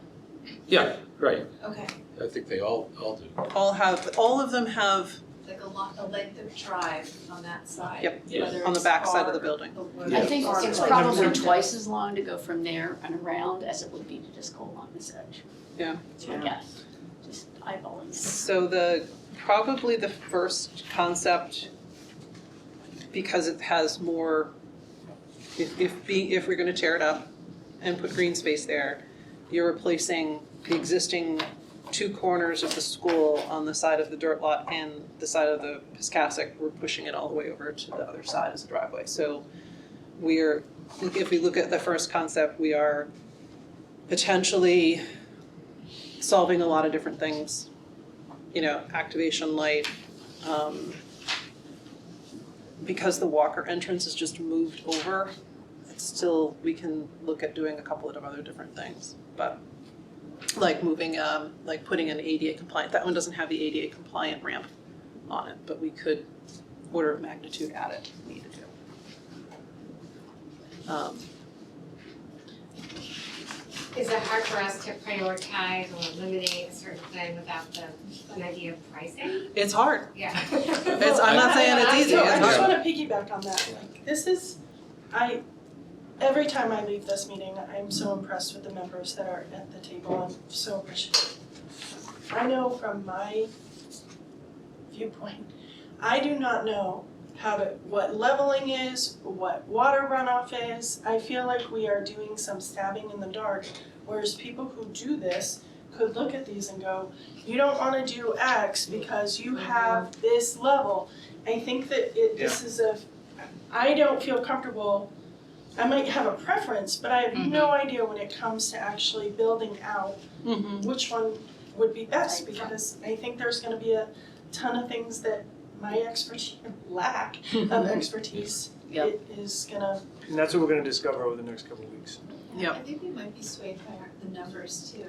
Yeah, right. okay, I think they all do. All of them have, like a length of drive on that side. Yep, whether on the it's back side of far- the building. whether I think far it's away. probably twice as long to go from there and around as it would be to just go along this edge. Yeah. So I guess, just eyeballing. so probably the first concept, because it has more, if we're gonna tear it up and put green space there, you're replacing the existing two corners of the school on the side of the dirt lot and the side of the Piscassic. We're pushing it all the way over to the other side as a driveway. So if we look at the first concept, we are potentially solving a lot of different things. Activation light, because the Walker entrance is just moved over, it's still, we can look at doing a couple of other different things, but like moving, like putting an ADA compliant, that one doesn't have the ADA compliant ramp on it, but we could order of magnitude add it if needed to. Is it hard for us to prioritize or eliminate a certain thing without an idea of pricing? It's hard. Yeah. I'm not saying it's easy, No, it's I just hard. wanna piggyback on that, like, this is, every time I leave this meeting, I'm so impressed with the members that are at the table, I'm so appreciative. I know from my viewpoint, I do not know what leveling is, what water runoff is. I feel like we are doing some stabbing in the dark, whereas people who do this could look at these and go, you don't wanna do X because you have this level. I think that this is I don't feel comfortable, I might have a preference, but I have no idea when it comes to actually building out which one would be best, because I think there's gonna be a ton of things that my lack of expertise Yep. is gonna. And that's what we're gonna discover over the next couple of weeks. Yep. I think we might be swayed by the numbers too.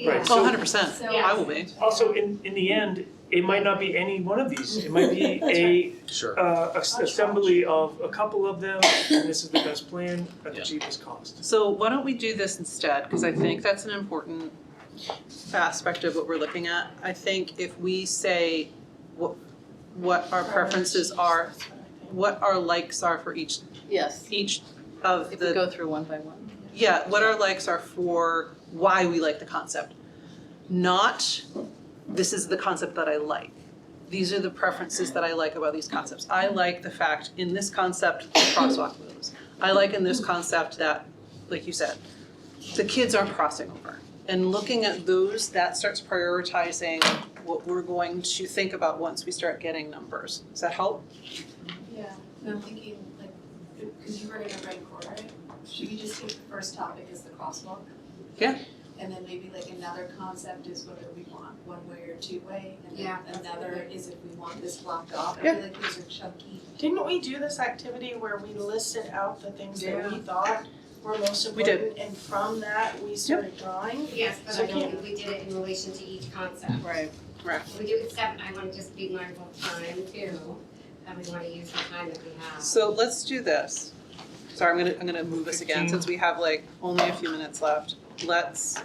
Right, Oh, so 100%, So- I will be. also in the end, it might not be any one of these. It might be a Sure. assembly of a couple of them, and this is the best plan at the Yeah. cheapest cost. So why don't we do this instead, because I think that's an important aspect of what we're looking at. I think if we say what our preferences are, what our likes are for each Yes, of if we the, go through one by one. yeah, what our likes are for why we like the concept. Not, this is the concept that I like. These are the preferences that I like about these concepts. I like the fact in this concept, the crosswalk moves. I like in this concept that, like you said, the kids aren't crossing over. And looking at those, that starts prioritizing what we're going to think about once we start getting numbers. Does that help? Yeah, and I'm thinking like, because you were gonna rank order it, should we just take the first topic as the crosswalk? Yeah. And then maybe like another concept is whether we want one way or two way, and Yeah. then another is if we want this blocked off. I Yeah. feel like those are chunky. Didn't we do this activity where we listed out the things that we thought were most We did. important, and from that, we started drawing? Yes, but So I don't can- think we did it in relation to each concept. Right. Right. We do it seven, I wanna just be mindful of time too, and we wanna use the time that we have. So let's do this. Sorry, I'm gonna move us again, 15. since we have like only a few minutes left. Let's,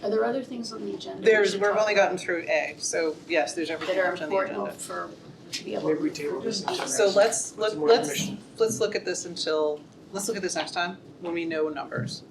Are there other things on the agenda? we've only gotten through A, so yes, there's everything That are else on the agenda. important for, to be able Maybe to. we table this until So next. let's With some more information. look at this next time when we know numbers.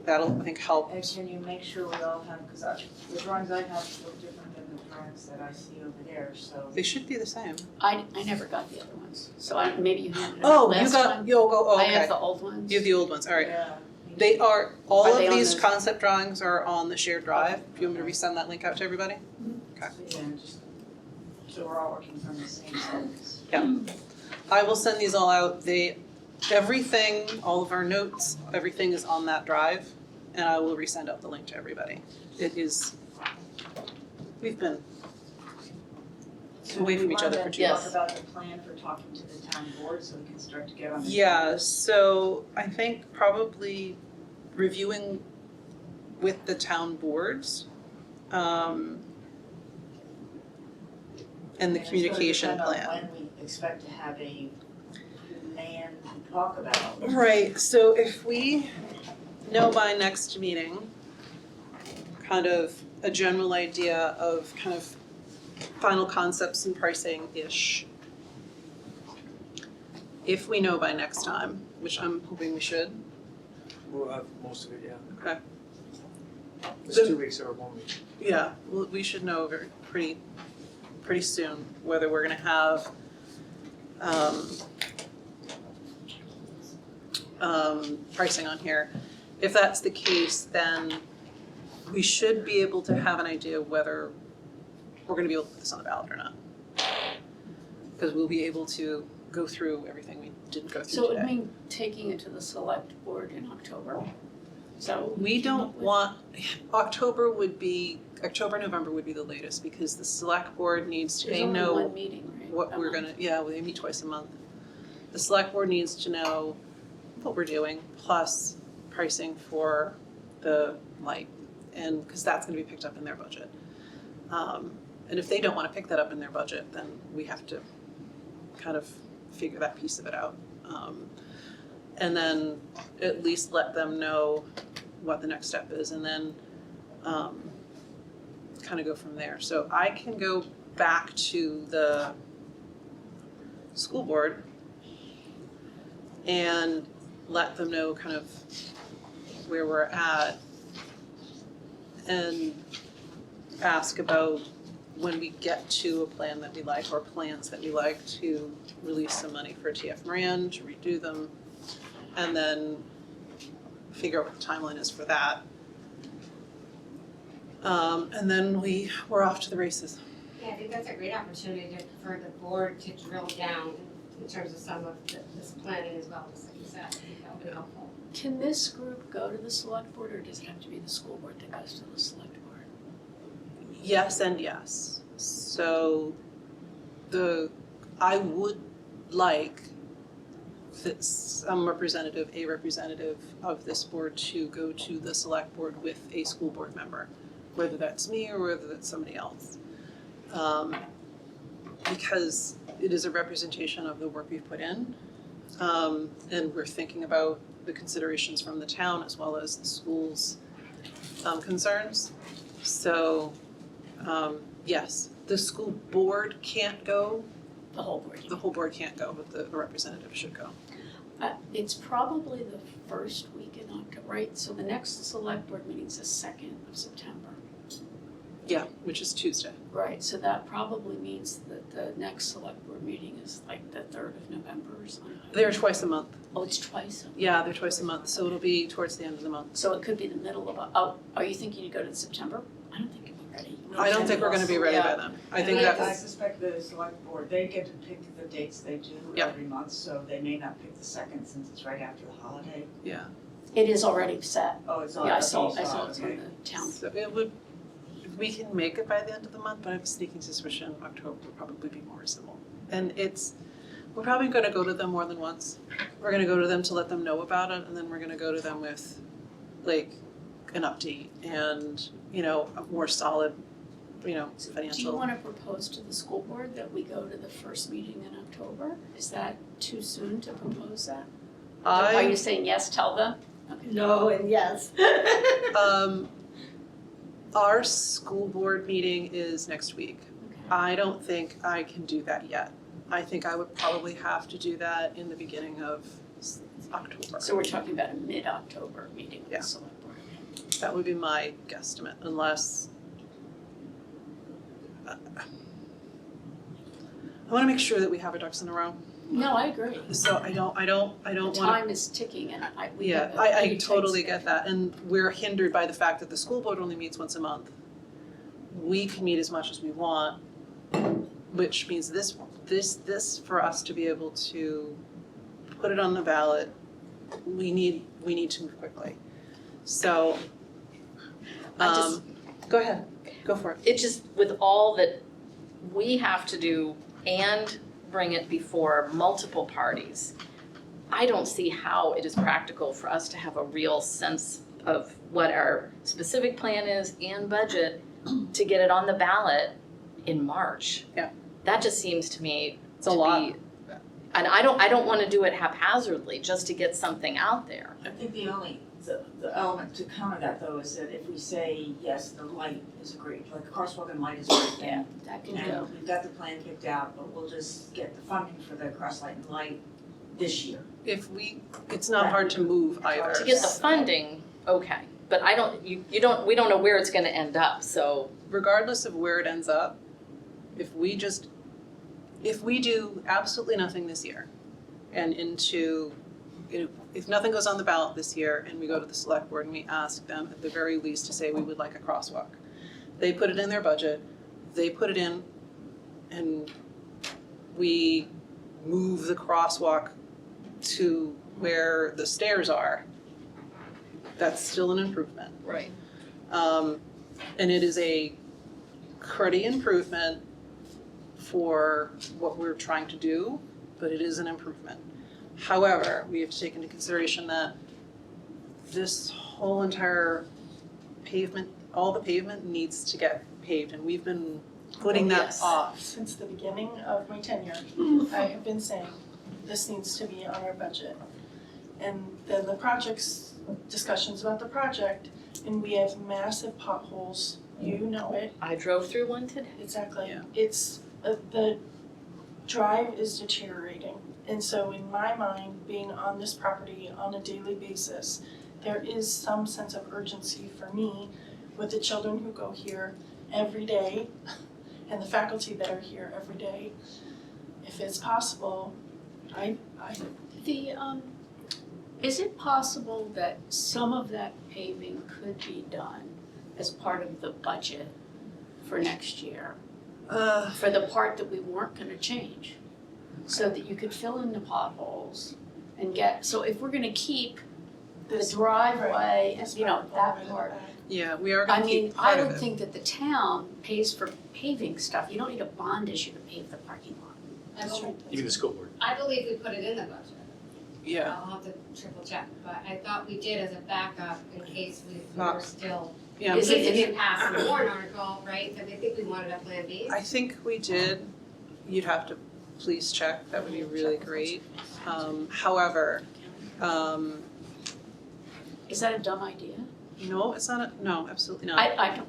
That'll, I think, help. And can you make sure we all have, because the drawings I have look different than the drawings that I see over there, so. They should be the same. I never got the other ones, so maybe you handed them Oh, out you last got, time. you'll go, oh, I okay. have the old ones. You have the old ones, all right. Yeah. They are, all Are they of on these the- concept drawings are on the shared drive. Do you want me to resend that link out to everybody? So, yeah, just, so we're all working from the same source. I will send these all out. Everything, all of our notes, everything is on that drive, and I will resend out the link to everybody. It is, we've been away from each other for 2 Yes. months. Talk about the plan for talking to the town board so we can start to get on the. Yeah, so I think probably reviewing with the town boards, and the communication plan. It's gonna depend on when we expect to have a plan to talk about. Right, so if we know by next meeting, kind of a general idea of kind of final concepts and pricing-ish. If we know by next time, which I'm hoping we should, We'll have most of it, yeah. okay. It's Then- 2 weeks or 1 week. Yeah, well, we should know pretty soon whether we're gonna have pricing on here. If that's the case, then we should be able to have an idea of whether we're gonna be able to put this on the ballot or not. Because we'll be able to go through everything we didn't go So through it would today. mean taking it to the select board in October? So We don't want, October, November would be the latest, because the select board needs to, There's they only know one meeting, right? what A we're month. gonna, yeah, they meet twice a month. The select board needs to know what we're doing, plus pricing for the light, and, cause that's gonna be picked up in their budget. And if they don't wanna pick that up in their budget, then we have to kind of figure that piece of it out. And then at least let them know what the next step is, and then kind of go from there. So I can go back to the school board and let them know kind of where we're at and ask about when we get to a plan that we like, or plans that we like, to release some money for TF Moran, to redo them, and then figure out what the timeline is for that. And then we're off to the races. Yeah, I think that's a great opportunity for the board to drill down in terms of some of this planning as well, just like you said. I think that would be helpful. Can this group go to the select board, or does it have to be the school board that goes to the select board? Yes and yes. So I would like a representative of this board to go to the select board with a school board member, whether that's me or whether that's somebody else. Because it is a representation of the work we've put in. And we're thinking about the considerations from the town as well as the school's concerns. So, yes, the school board can't go, The whole board? the whole board can't go, but the representative should go. It's probably the first week in October, right? So the next select board meeting's the 2nd of September. Yeah, which is Tuesday. Right, so that probably means that the next select board meeting is like the 3rd of November or something. They're twice a month. Oh, it's twice a month. Yeah, they're twice a month, so it'll be towards the end of the month. So it could be the middle of, are you thinking you go to September? I don't think you'll be ready. I don't think we're gonna be ready by then. I think And that I was, suspect the select board, they get to pick the dates they do Yep. every month, so they may not pick the second since it's right after the holiday. yeah. It is already set. Oh, it's on. Yeah, I okay, saw you it's it, okay. on the town. So we can make it by the end of the month, but I have a sneaking suspicion October would probably be more reasonable. And we're probably gonna go to them more than once. We're gonna go to them to let them know about it, and then we're gonna go to them with like an update and, a more solid, financial. Do you wanna propose to the school board that we go to the first meeting in October? Is that too soon to propose that? Are you saying yes, tell them? Okay. No and yes. Our school board meeting is next week. Okay. I don't think I can do that yet. I think I would probably have to do that in the beginning of October. So we're talking about a mid-October meeting with Yeah. the select board. That would be my guesstimate, unless I wanna make sure that we have our ducks in a row, No, I agree. so I don't The wanna. time is ticking and we Yeah, have a I pretty tight totally get schedule. that, and we're hindered by the fact that the school board only meets once a month. We can meet as much as we want, which means this for us to be able to put it on the ballot, we need to move quickly. So, I just- go ahead, go for it. It just, with all that we have to do and bring it before multiple parties, I don't see how it is practical for us to have a real sense of what our specific plan is and budget to get it on the ballot in March. Yeah. That just seems to me It's a to lot. be, and I don't wanna do it haphazardly just to get something out there. I think the element to counter that though is that if we say, yes, the light is a great, like the crosswalk and light is a great thing. Yeah, that can go. And we've got the plan picked out, but we'll just get the funding for the cross light and light this year. It's not hard to move either. To get the funding, okay, but we don't know where it's gonna end up, so. Regardless of where it ends up, if we do absolutely nothing this year and if nothing goes on the ballot this year and we go to the select board and we ask them at the very least to say we would like a crosswalk, they put it in their budget, they put it in, and we move the crosswalk to where the stairs are, that's still an improvement. Right. And it is a cruddy improvement for what we're trying to do, but it is an improvement. However, we have to take into consideration that this whole entire pavement, all the pavement needs to get paved, and we've been putting that Yes. off. Since the beginning of my tenure, I have been saying this needs to be on our budget. And then the projects, discussions about the project, and we have massive potholes, you know it. I drove through one today. Exactly. Yeah. It's, the drive is deteriorating. And so in my mind, being on this property on a daily basis, there is some sense of urgency for me with the children who go here every day and the faculty that are here every day. If it's possible, Is it possible that some of that paving could be done as part of the budget for next year? For the part that we weren't gonna change? So that you could fill in the potholes and so if we're gonna keep the this driveway, and, this you know, part all that the way to part. the back. Yeah, we are I gonna mean, keep part I of would it. think that the town pays for paving stuff, you don't need a bond issue to pave the parking lot. That's right. Even the school board. I believe we put it in the budget. Yeah, I'll have to triple check, but I thought we did as a backup in case we Not- were still, yeah. in Is case it- it didn't pass the warrant article, right, that I think we wanted a plan B. I think we did. You'd have to please check, that would be really great. However, Is that a dumb idea? no, it's not, no, absolutely not. I don't,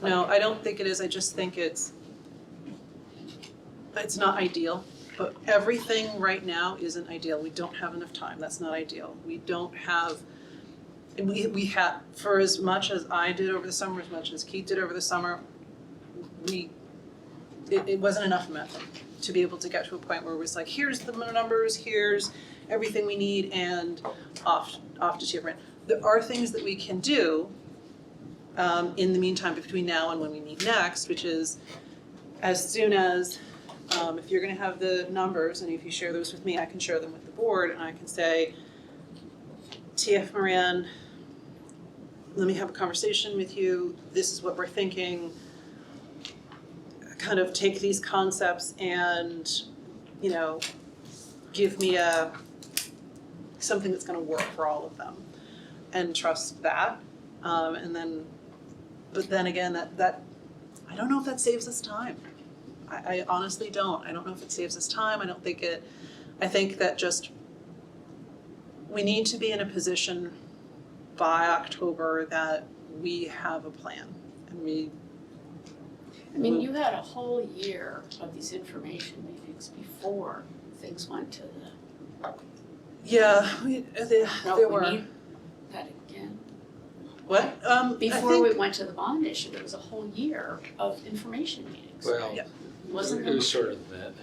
No, I don't think it is, I just think it's not ideal, but everything right now isn't ideal, we don't have enough time, that's not ideal. We don't have, we had, for as much as I did over the summer, as much as Keith did over the summer, it wasn't enough method to be able to get to a point where it was like, here's the numbers, here's everything we need, and off to Chief Rand. There are things that we can do in the meantime between now and when we meet next, which is as soon as, if you're gonna have the numbers, and if you share those with me, I can share them with the board, and I can say, TF Moran, let me have a conversation with you, this is what we're thinking, kind of take these concepts and, you know, give me something that's gonna work for all of them, and trust that, and then, but then again, that I don't know if that saves us time. I honestly don't. I don't know if it saves us time. I think that just, we need to be in a position by October that we have a plan, and I mean, you had a whole year of these information meetings before things went to the, yeah, there no, were. we need that again. What? Before we went to the bond issue, there was a whole year of information meetings, Well, right? Yeah. Wasn't it there? was shorter than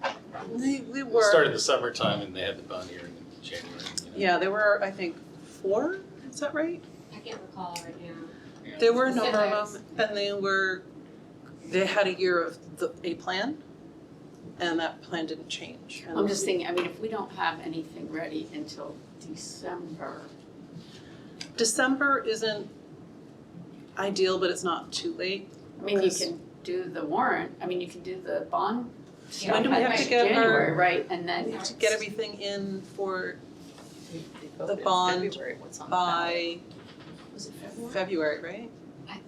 that. We It were. started in the summertime and they had the bond hearing in January. You know? Yeah, there were, I think, 4, is that right? I can't recall right now. There were a number of Specifics. them, and they had a year of a plan, and that plan didn't change. And I'm just thinking, I mean, if we don't have anything ready until December, December isn't ideal, but it's not too late. I mean, you can do the warrant, I mean, you can do the bond stuff When do we at have to like get January, our- right, and then. We have to get everything in for They The voted in bond February, what's on the ballot? by Was it February? February, right? I-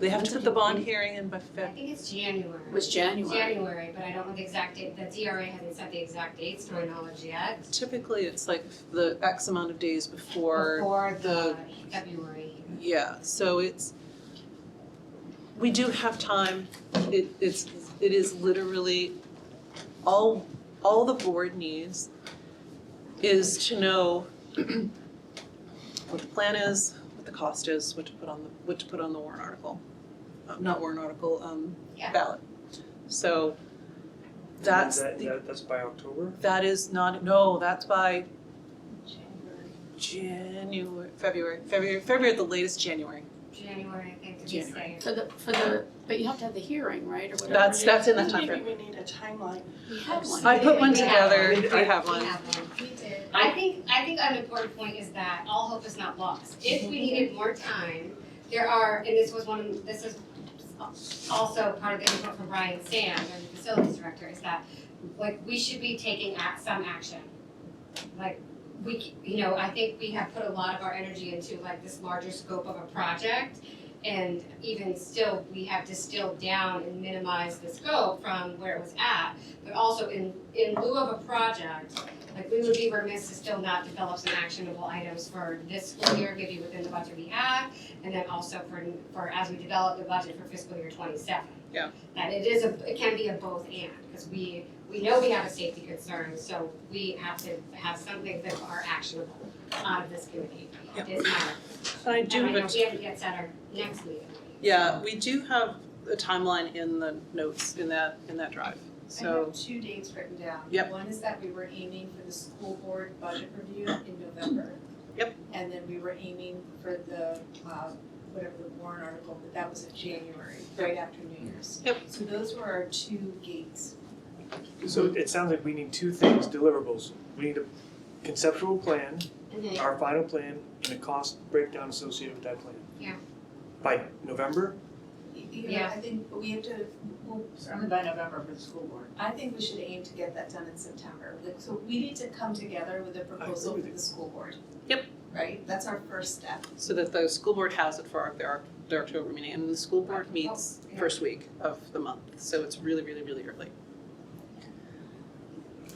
They have When to did put the you bond think- hearing in by I Feb. think it's January. It was January. January, but I don't know the exact date, the DRA hasn't set the exact dates to my knowledge yet. Typically, it's like the X amount of days before. Before the- the February. Yeah, so we do have time. It is literally, all the board needs is to know what the plan is, what the cost is, what to put on the warrant article. Not warrant article, Yeah. ballot. So that's That's by October? that is not, no, that's by January, February at the latest, January. January, I think, to be January. safe. But you have to have the hearing, right, or whatever. That's it is. in that time Maybe frame. we need a timeline. We had one. I put one We have together, one. we have one. We have one. We did. I think an important point is that all hope is not lost. If we needed more time, there are, and this is also part of the input from Brian Sand, our facilities director, is that, like, we should be taking some action. Like, I think we have put a lot of our energy into like this larger scope of a project. And even still, we have distilled down and minimized the scope from where it was at. But also in lieu of a project, like, we would be remiss to still not develop some actionable items for this school year, maybe within the budget we have, and then also for as we develop the budget for fiscal year 27. Yeah. That it can be a both and, because we know we have a safety concern, so we have to have something that are actionable out of this committee. Yep. Is my, And I do, and I know but we haven't yet set our next meeting. yeah, we do have a timeline in the notes in that drive, I so. have 2 dates written down. Yep. One is that we were aiming for the school board budget review in November. Yep. And then we were aiming for the, whatever the warrant article, but that was in January, right after New Year's. Yep. So those were our 2 gates. So it sounds like we need 2 things, deliverables. We need a conceptual plan, Mhm. our final plan, and a cost breakdown associated with that plan. Yeah. By November? Yeah. I think, but we have to, well, Certainly by November for the school board. I think we should aim to get that done in September. Like, so we need to come together with a proposal with for you. the school board. Yep. Right? That's our first step. So that the school board has it for their October meeting, and the school board meets Oh, yeah. first week of the month, so it's really, really, really early.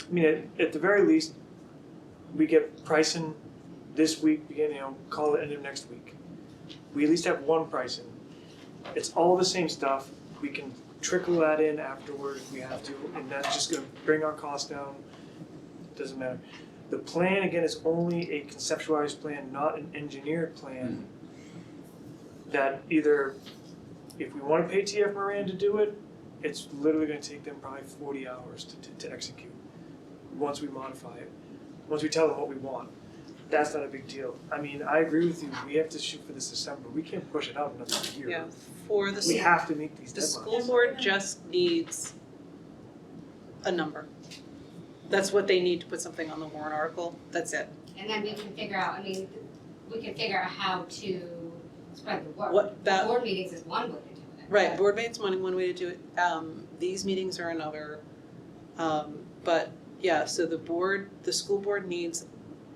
I mean, at the very least, we get pricing this week, call it end of next week. We at least have one pricing. It's all the same stuff. We can trickle that in afterward if we have to, and that's just gonna bring our costs down. Doesn't matter. The plan, again, is only a conceptualized plan, not an engineered plan. That either, if we wanna pay TF Moran to do it, it's literally gonna take them probably 40 hours to execute. Once we modify it, once we tell them what we want. That's not a big deal. I mean, I agree with you, we have to shoot for this December, we can't push it out another year. Yeah, for the, We have to meet these the deadlines. school board just needs a number. That's what they need to put something on the warrant article, that's it. And then we can figure out, we can figure out how to spread the work. What that- Board meetings is one way to do it. Right, board meetings one way to do it, these meetings are another. But yeah, so the school board needs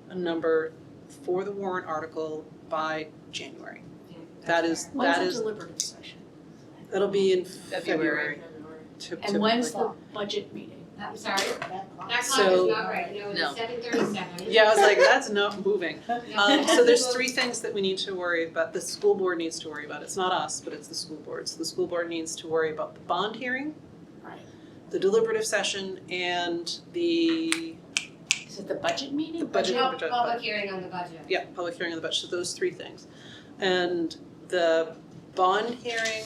a number for the warrant article by January. That is, When's the deliberative session? that'll be in February. And when's the budget meeting? I'm sorry, that clock So- is not right, no, No. it's 7:37. Yeah, I was like, that's not moving. No. So there's 3 things that we need to worry about, the school board needs to worry about, it's not us, but it's the school board. So the school board needs to worry about the bond hearing, Right. the deliberative session, and the, Is it the budget meeting? The budget. Public hearing on the budget. yeah, public hearing of the budget, so those 3 things. And the bond hearing,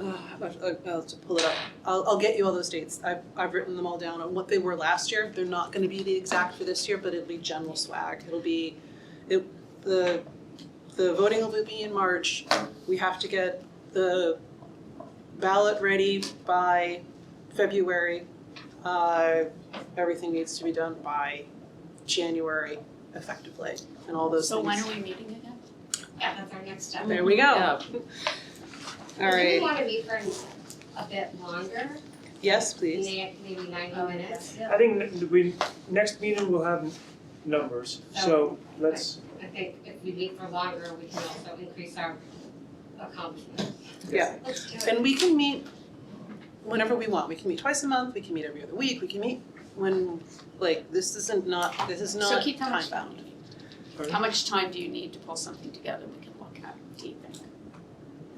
I'll have to pull it up. I'll get you all those dates. I've written them all down on what they were last year. They're not gonna be the exact for this year, but it'll be general swag. The voting will be in March. We have to get the ballot ready by February. Everything needs to be done by January effectively, and all those things. So when are we meeting again? Yeah, that's our next step. There we go. Yeah. All Do we right, wanna meet for a bit longer, yes, please. maybe 90 minutes? I think next meeting we'll have numbers, so let's, I think if we meet for longer, we can also increase our accomplishment. Yeah. Let's do it. And we can meet whenever we want. We can meet twice a month, we can meet every other week, we can meet when, like, this is not So keep how time much- bound. How much time do you need to pull something together we can look at? Do you think?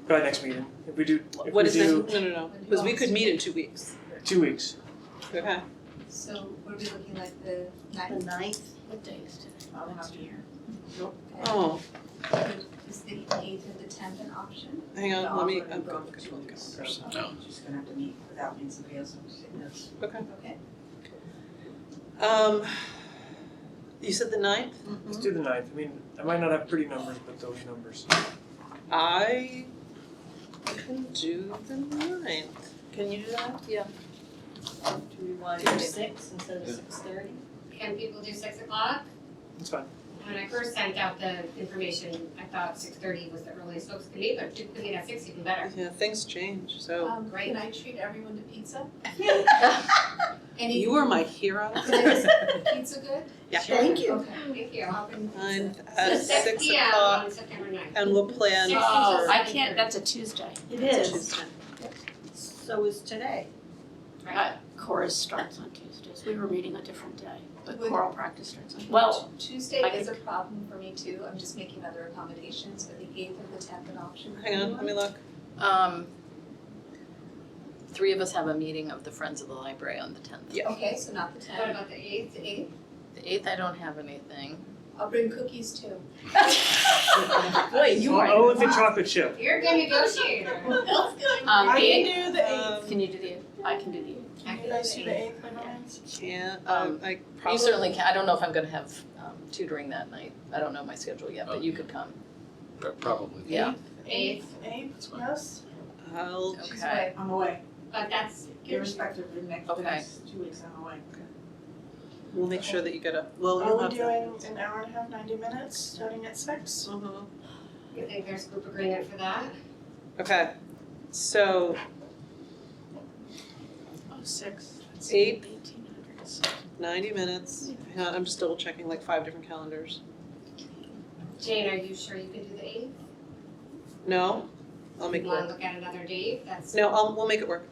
by next meeting, if we do, What is it? No, because we could meet in 2 weeks. 2 weeks. Okay. So what are we looking like, the The 9th, What day is today? I'll have to hear. Oh, is the 8th or the 10th an option? hang on, let me, I'm I'm going going to for control 2 the weeks, calendar. so No. I'm just gonna have to meet without me and somebody else, I'm just saying this. Okay. You said the 9th? Let's do the 9th. I mean, I might not have pretty numbers, but those numbers. I can do the 9th. Can you do that? Yeah. do we want to do 6 instead of 6:30? Can people do 6 o'clock? It's fine. When I first sent out the information, I thought 6:30 was the earliest folks could meet, but if people could meet at 6, even better. Yeah, things change, so. Great. Can I treat everyone to pizza? Any, You are my hero. pizza good? Yeah. Thank you. Okay. Thank you. I'll bring pizza. 9th So at 6 6 p.m. o'clock, on September 9th. and we'll plan Six Oh, for I can't, that's a Tuesday. It it's is, Tuesday. so is today. Chorus starts on Tuesdays. We were meeting a different day, but Would- choral practice starts on. Well, Tuesday I is a could- problem for me too, I'm just making other accommodations, but the 8th or the 10th an option for Hang on, let anyone? me look. 3 of us have a meeting of the Friends of the Library on the 10th. Yeah. Okay, so not the 10th. What about the 8th? The 8th? The 8th, I don't have anything. I'll bring cookies too. boy, you Oh, are. with the chocolate chip. You're a good negotiator. I The 8th, can do the 8th. can you do the 8th? I can do the 8th. I Can you guys do the 8th, my friends? Can't, I You probably. certainly can, I don't know if I'm gonna have tutoring that night. I don't know my schedule yet, but you could come. Probably. Yeah. 8th, 8th, yes? I'll, She's Okay. away. I'm away, but that's, irrespective of the next Okay. 2 weeks, I'm away. we'll make sure that you get a, well, Are you'll we have doing an hour and a half, 90 minutes, starting at 6? Mhm. you think there's group agreement for that? Okay, so Oh, 6. 8, 1800s. 90 minutes. Hang on, I'm just double checking like 5 different calendars. Jane, are you sure you can do the 8th? No, I'll make it You wanna work. look at another date? That's, No, we'll make it work.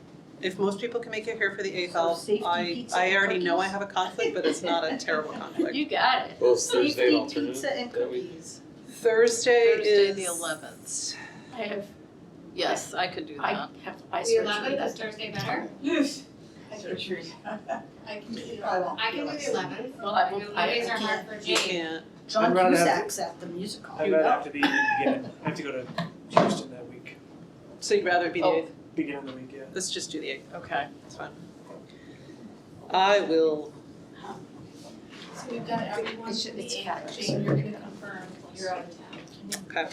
If most people can make it here for the 8th, So safety pizza I and already know I cookies? have a conflict, but it's not a terrible conflict. You got it. Well, it's Thursday Safety, alternate pizza and that week. cookies. Thursday Thursday, is the 11th. I have, Yes, I could do I that. have eye the surgery 11th, that is Thursday better? Yes. I can do You the probably won't. I can do the 11th. Well, I know Mondays are hard for You Jane. can't. John I'd rather have- Cusack's at the music hall. I'd rather have to be in the beginning. I have to go to Houston that week, So you'd rather be the Oh. 8th? beginning of the week, yeah. Let's just do the 8th. Okay. That's fine. I will, So we've got everyone It's- to the it's 8th, Patrick's. Jane, you're gonna confirm you're out of town. okay.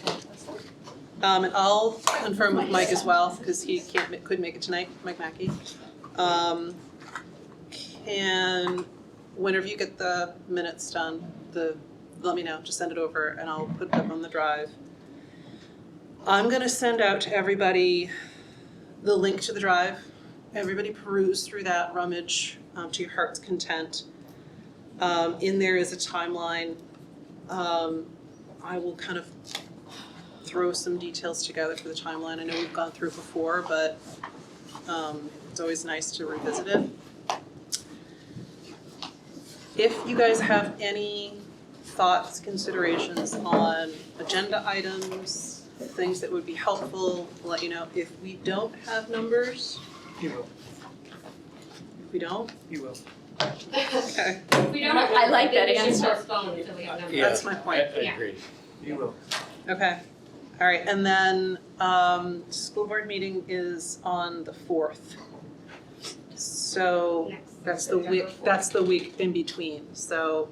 And I'll confirm with Mike as well, because he couldn't make it tonight, Mike Mackey. Whenever you get the minutes done, let me know, just send it over and I'll put them on the drive. I'm gonna send out to everybody the link to the drive. Everybody peruse through that, rummage to your heart's content. In there is a timeline. I will kind of throw some details together for the timeline. I know we've gone through it before, but it's always nice to revisit it. If you guys have any thoughts, considerations on agenda items, things that would be helpful, I'll let you know. If we don't have numbers, You will, if we don't, you will. okay, If we don't have, I like that then we should answer. postpone until we have numbers. Yeah. that's my point. I Yeah. agree. You will. Okay, all right, and then, school board meeting is on the 4th. So, Next that's the September week, 4th. that's the week in between, so,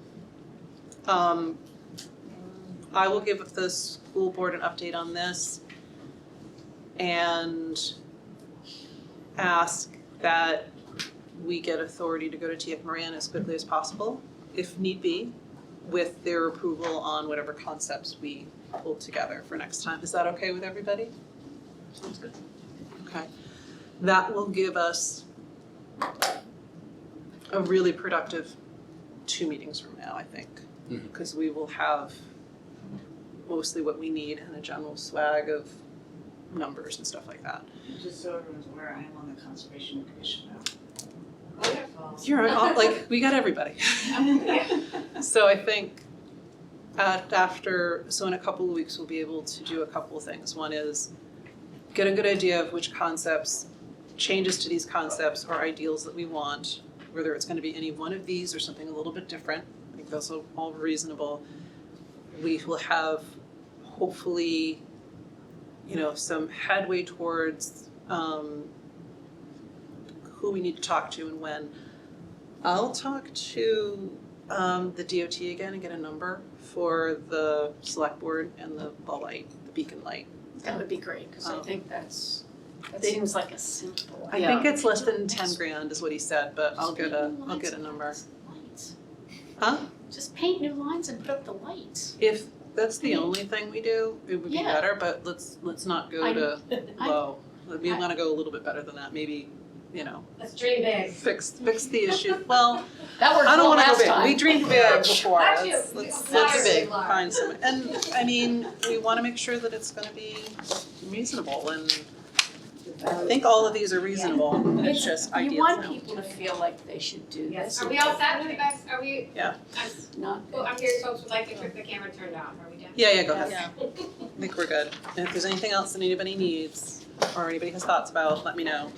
I will give the school board an update on this and ask that we get authority to go to TF Moran as quickly as possible, if need be, with their approval on whatever concepts we pull together for next time. Is that okay with everybody? Sounds good. Okay. That will give us a really productive 2 meetings from now, I think. Mhm. Because we will have mostly what we need and a general swag of numbers and stuff like that. Just so everyone's aware, I am on the Conservation Commission now. Wonderful. You're on, like, we got everybody. So I think so in a couple of weeks, we'll be able to do a couple of things. One is get a good idea of which concepts, changes to these concepts are ideals that we want, whether it's gonna be any one of these or something a little bit different. I think those are all reasonable. We will have hopefully, some headway towards who we need to talk to and when. I'll talk to the DOT again and get a number for the select board and the light, the beacon light. That would be great, cause I think that They- seems like a simple. I think it's less than 10 grand is what he said, but I'll get a number. Lights. Huh? Just paint new lines and put up the lights. If that's the only thing we do, it would be Yeah. better, but let's not go to low. We wanna go a little bit better than that, maybe, Let's dream big. fix the issue. Well, That worked I don't well wanna go last big. time. We dreamed big before. Not you. Let's Moderately large. find some, and I mean, we wanna make sure that it's gonna be reasonable, and I think all of these are reasonable, it's just ideas You want now. people to feel like they should do Yes. this. Are we all set? You guys, are we? Yeah. I'm hearing folks would like to keep the camera turned off. Are we done? Yeah, go ahead. Yeah. I think we're good. And if there's anything else that anybody needs, or anybody has thoughts about, let me know.